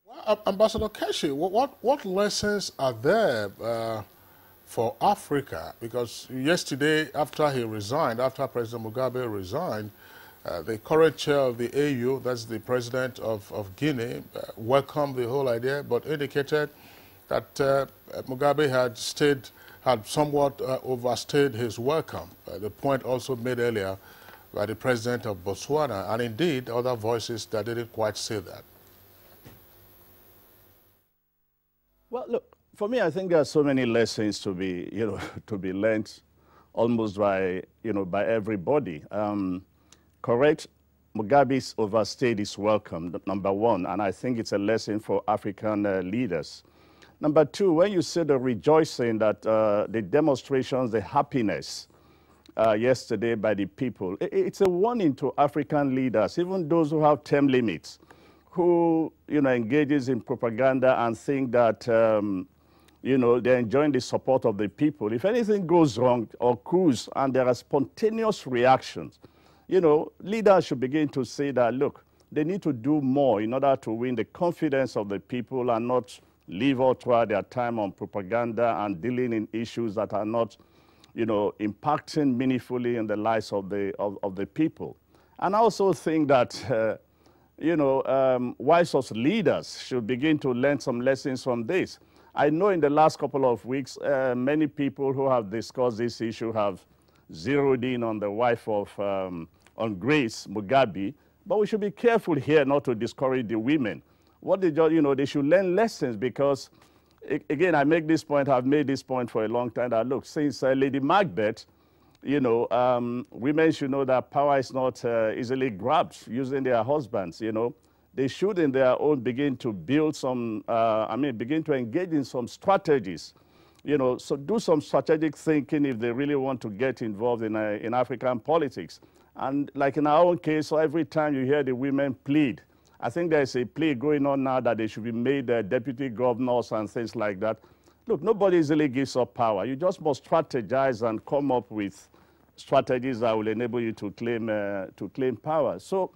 Well, Ambassador Keshi, what lessons are there for Africa? Because yesterday, after President Mugabe resigned, the current chair of the AU, that's the president of Guinea, welcomed the whole idea, but indicated that Mugabe had somewhat overstayed his welcome. The point also made earlier by the president of Botswana, and indeed other voices that didn't quite say that. Well, look, for me, I think there are so many lessons to be, to be learned almost by, by everybody. Correct, Mugabe's overstayed his welcome, number one, and I think it's a lesson for African leaders. Number two, when you see the rejoicing that the demonstrations, the happiness yesterday by the people, it's a warning to African leaders, even those who have term limits, who, engages in propaganda and think that, they're enjoying the support of the people. If anything goes wrong or coups and there are spontaneous reactions, leaders should begin to say that, look, they need to do more in order to win the confidence of the people and not live all throughout their time on propaganda and dealing in issues that are not, impacting meaningfully in the lives of the people. And I also think that, wise as leaders should begin to learn some lessons from this. I know in the last couple of weeks, many people who have discussed this issue have zeroed in on the wife of, on Grace Mugabe, but we should be careful here not to discourage the women. What they do, they should learn lessons, because, again, I make this point, I've made this point for a long time, that, look, since Lady Macbeth, women should know that power is not easily grabbed using their husbands, They should, in their own, begin to build some, begin to engage in some strategies, so do some strategic thinking if they really want to get involved in African politics. And like in our own case, so every time you hear the women plead, I think there's a plea going on now that they should be made deputy governors and things like that. Look, nobody easily gives up power. You just must strategize and come up with strategies that will enable you to claim power. So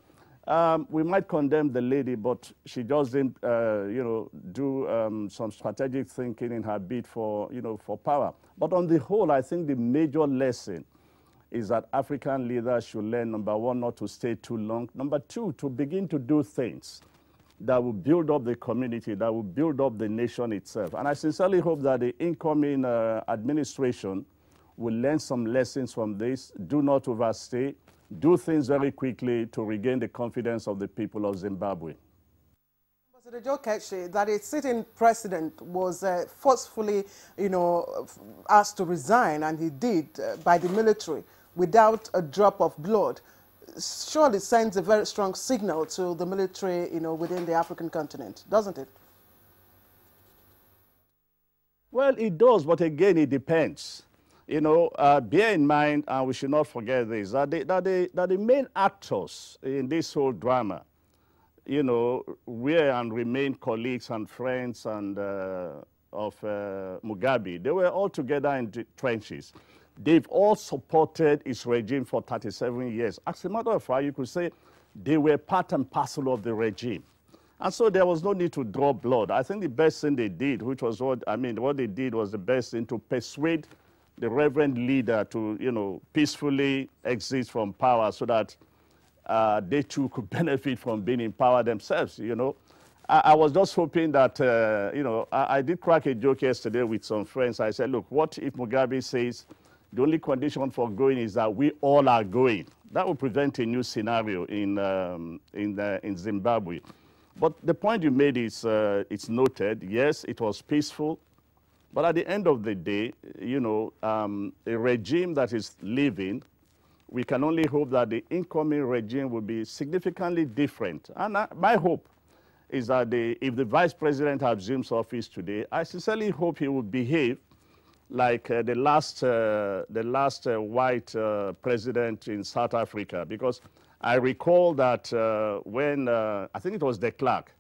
we might condemn the lady, but she just didn't, do some strategic thinking in her bid for, for power. But on the whole, I think the major lesson is that African leaders should learn, number one, not to stay too long. Number two, to begin to do things that will build up the community, that will build up the nation itself. And I sincerely hope that the incoming administration will learn some lessons from this. Do not overstay. Do things very quickly to regain the confidence of the people of Zimbabwe. Ambassador Joe Keshi, that a sitting president was forcefully, asked to resign, and he did by the military without a drop of blood, surely sends a very strong signal to the military, within the African continent, doesn't it? Well, it does, but again, it depends. You know, bear in mind, and we should not forget this, that the main actors in this whole drama, you know, were and remain colleagues and friends and of Mugabe. They were all together in the trenches. They've all supported his regime for 37 years. As a matter of fact, you could say they were part and parcel of the regime. And so there was no need to draw blood. I think the best thing they did, which was what they did was the best thing, to persuade the reverend leader to, you know, peacefully exit from power so that they too could benefit from being in power themselves, you know. I was just hoping that, you know, I did crack a joke yesterday with some friends. I said, look, what if Mugabe says the only condition for going is that we all are going? That would prevent a new scenario in Zimbabwe. But the point you made is it's noted. Yes, it was peaceful. But at the end of the day, you know, a regime that is leaving, we can only hope that the incoming regime will be significantly different. And my hope is that if the vice president assumes office today, I sincerely hope he will behave like the last white president in South Africa. Because I recall that when, I think it was de Klerk,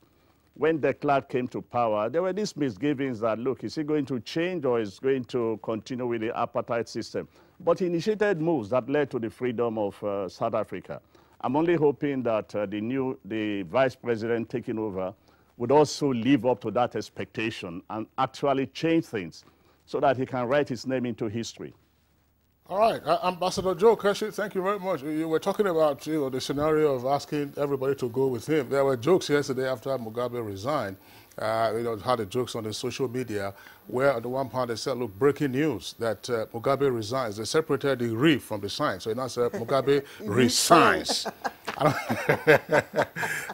when de Klerk came to power, there were these misgivings that, look, is he going to change or is going to continue with the apartheid system? But he initiated moves that led to the freedom of South Africa. I'm only hoping that the vice president taking over would also live up to that expectation and actually change things so that he can write his name into history. All right, Ambassador Joe Keshi, thank you very much. You were talking about, you know, the scenario of asking everybody to go with him. There were jokes yesterday after Mugabe resigned. You know, had the jokes on the social media where on the one part they said, look, breaking news that Mugabe resigns. They separated the re from the sign. So now said Mugabe resigns.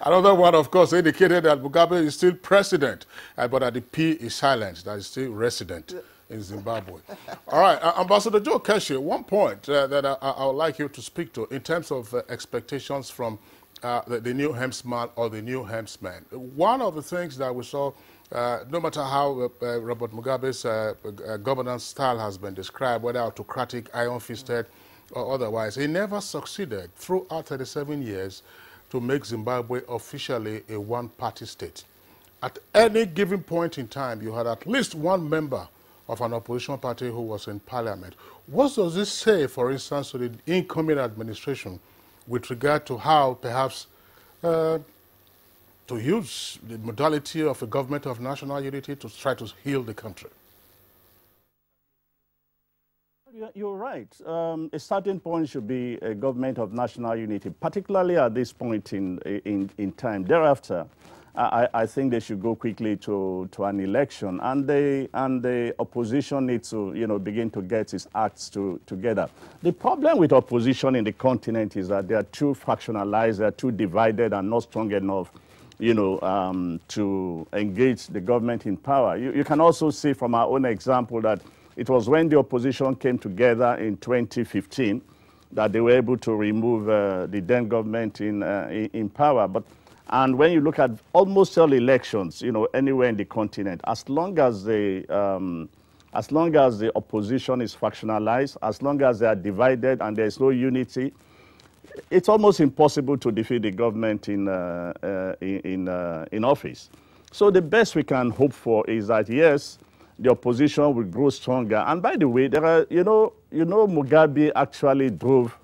Another one, of course, indicated that Mugabe is still president, but that the P is silent, that is still resident in Zimbabwe. All right, Ambassador Joe Keshi, one point that I would like you to speak to in terms of expectations from the new hemsman or the new hemsman. One of the things that we saw, no matter how Robert Mugabe's governance style has been described, whether autocratic, iron-fisted, or otherwise, he never succeeded throughout 37 years to make Zimbabwe officially a one-party state. At any given point in time, you had at least one member of an opposition party who was in parliament. What does this say, for instance, to the incoming administration with regard to how perhaps to use the modality of a government of national unity to try to heal the country? You're right. A starting point should be a government of national unity, particularly at this point in time. Thereafter, I think they should go quickly to an election, and the opposition needs to, you know, begin to get its acts together. The problem with opposition in the continent is that they are too fractionalized, they are too divided, and not strong enough, you know, to engage the government in power. You can also see from our own example that it was when the opposition came together in 2015 that they were able to remove the then government in power. And when you look at almost all elections, you know, anywhere in the continent, as long as the opposition is fractionalized, as long as they are divided and there is no unity, it's almost impossible to defeat the government in office. So the best we can hope for is that, yes, the opposition will grow stronger. And by the way, there are, you know, Mugabe actually drove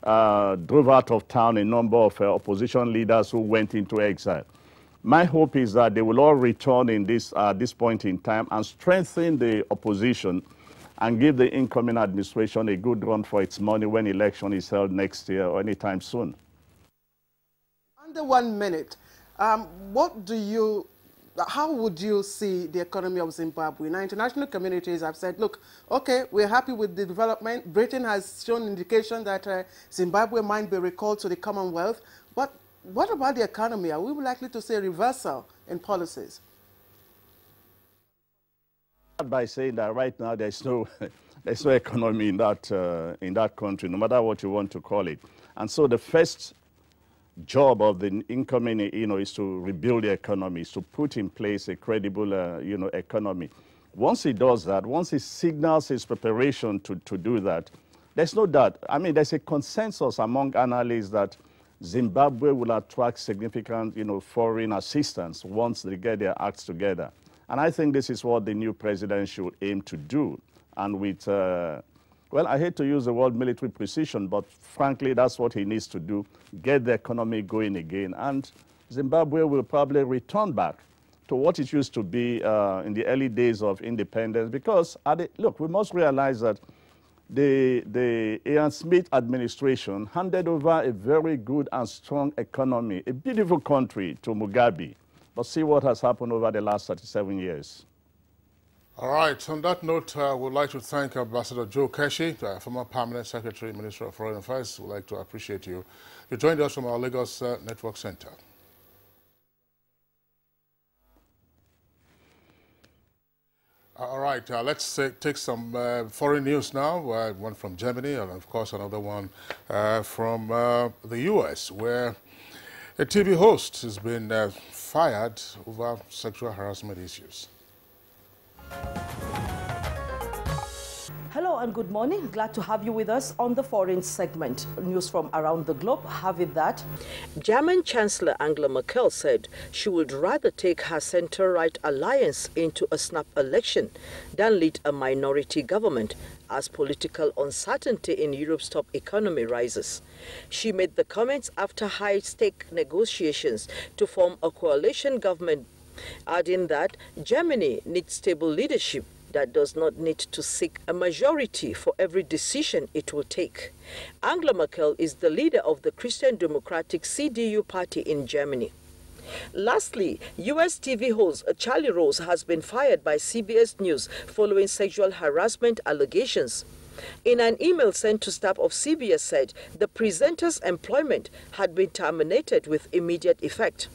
out of town a number of opposition leaders who went into exile. My hope is that they will all return in this point in time and strengthen the opposition and give the incoming administration a good run for its money when election is held next year or anytime soon. Under 1 minute, how would you see the economy of Zimbabwe? Now, international communities have said, look, okay, we're happy with the development. Britain has shown indication that Zimbabwe might be recalled to the Commonwealth. But what about the economy? Are we likely to see a reversal in policies? By saying that right now there's no economy in that country, no matter what you want to call it. And so the first job of the incoming, you know, is to rebuild the economy, is to put in place a credible, you know, economy. once he does that, once he signals his preparation to do that, there's no doubt. I mean, there's a consensus among analysts that Zimbabwe will attract significant, foreign assistance once they get their acts together. And I think this is what the new president should aim to do. And with, well, I hate to use the word military precision, but frankly, that's what he needs to do, get the economy going again. And Zimbabwe will probably return back to what it used to be in the early days of independence. Because, look, we must realize that the Ian Smith administration handed over a very good and strong economy, a beautiful country to Mugabe. But see what has happened over the last 37 years. All right. On that note, we'd like to thank Ambassador Joe Keshi, former Permanent Secretary, Minister of Foreign Affairs. We'd like to appreciate you. You joined us from our Lagos Network Center. All right, let's take some foreign news now. One from Germany and, of course, another one from the U.S., where a TV host has been fired over sexual harassment issues. Hello and good morning. Glad to have you with us on the foreign segment. News from around the globe have it that German Chancellor Angela Merkel said she would rather take her center-right alliance into a snap election than lead a minority government as political uncertainty in Europe's top economy rises. She made the comments after high-stake negotiations to form a coalition government, adding that Germany needs stable leadership that does not need to seek a majority for every decision it will take. Angela Merkel is the leader of the Christian Democratic CDU party in Germany. Lastly, U.S. TV host Charlie Rose has been fired by CBS News following sexual harassment allegations. In an email sent to staff of CBS said the presenter's employment had been terminated with immediate effect.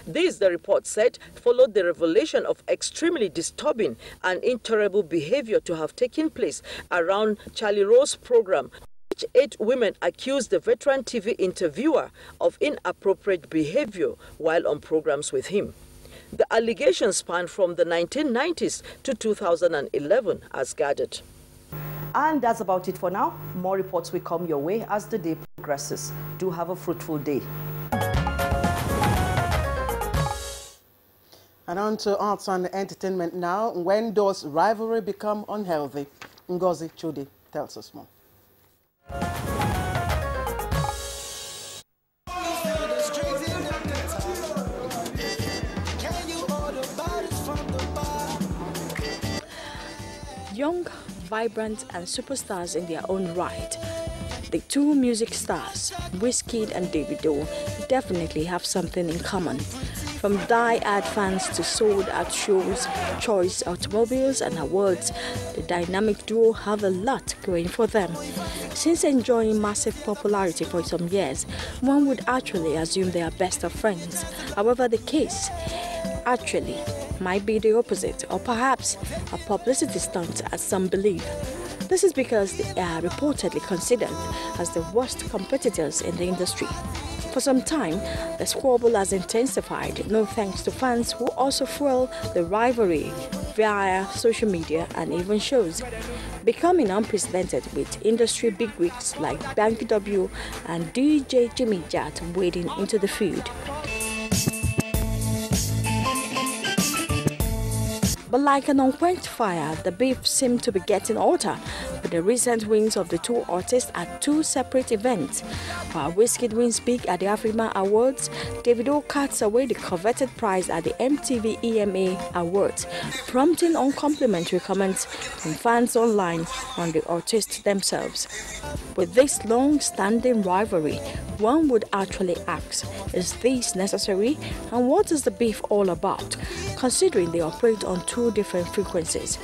This, the report said, followed the revelation of extremely disturbing and intolerable behavior to have taken place around Charlie Rose's program, which 8 women accused the veteran TV interviewer of inappropriate behavior while on programs with him. The allegations span from the 1990s to 2011, as gathered. And that's about it for now. More reports will come your way as the day progresses. Do have a fruitful day. And on to arts and entertainment now. When does rivalry become unhealthy? Ngozi Chudi tells us more. Young, vibrant, and superstars in their own right, the two music stars, Wizkid and Davido, definitely have something in common. From die-hard fans to sold-out shows, choice automobiles and awards, the dynamic duo have a lot going for them. Since enjoying massive popularity for some years, one would actually assume they are best of friends. However, the case actually might be the opposite, or perhaps a publicity stunt, as some believe. This is because they are reportedly considered as the worst competitors in the industry. For some time, the squabble has intensified, no thanks to fans who also fuel the rivalry via social media and even shows, becoming unprecedented with industry bigwigs like Banky W and DJ Jimmy Jat wading into the feud. But like an unquenched fire, the beef seemed to be getting hotter with the recent wins of the two artists at two separate events. While Wizkid wins big at the Afrima Awards, Davido cuts away the coveted prize at the MTV EMA Awards, prompting uncomplimentary comments from fans online on the artists themselves. With this long-standing rivalry, one would actually ask, is this necessary? And what is the beef all about, considering they operate on two different frequencies?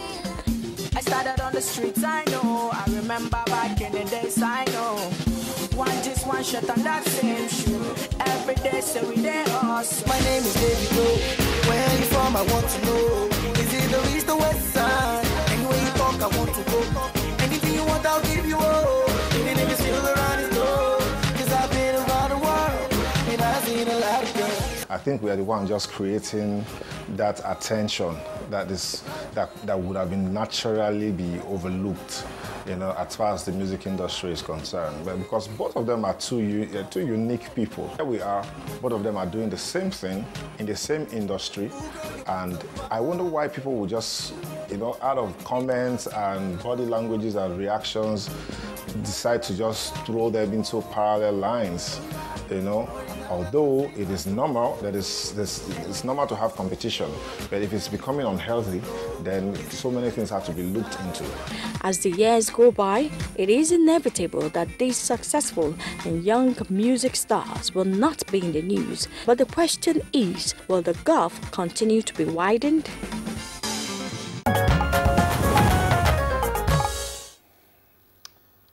I started on the streets, I know. I remember back in the days, I know. One shot on that same shoe. Every day, so we there us. My name is Davido. Where you from? I want to know. Is it the east or west side? Anywhere you talk, I want to go. Anything you want, I'll give you all. Even if it's still around the door. 'Cause I've been around the world and I've seen a lot of girls. I think we are the ones just creating that attention that would have been naturally be overlooked, you know, as far as the music industry is concerned. But because both of them are two unique people. Here we are, both of them are doing the same thing in the same industry, and I wonder why people would just, you know, out of comments and body languages and reactions, decide to just throw them into parallel lines, you know. Although it is normal, it's normal to have competition, but if it's becoming unhealthy, then so many things have to be looked into. As the years go by, it is inevitable that these successful and young music stars will not be in the news. But the question is, will the gulf continue to be widened?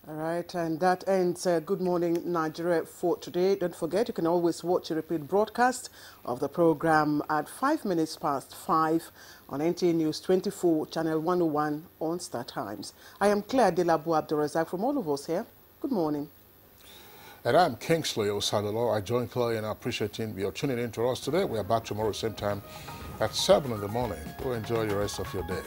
Right, and that ends Good Morning Nigeria for today. Don't forget, you can always watch a repeat broadcast of the program at 5:05 on NTA News 24, Channel 101 on Star Times. I am Claire Delabu Abdurazak from all of us here. Good morning. And I'm Kingsley Osadolo. I join Claire in appreciating your tuning in to us today. We are back tomorrow same time at 7 in the morning. Enjoy the rest of your day.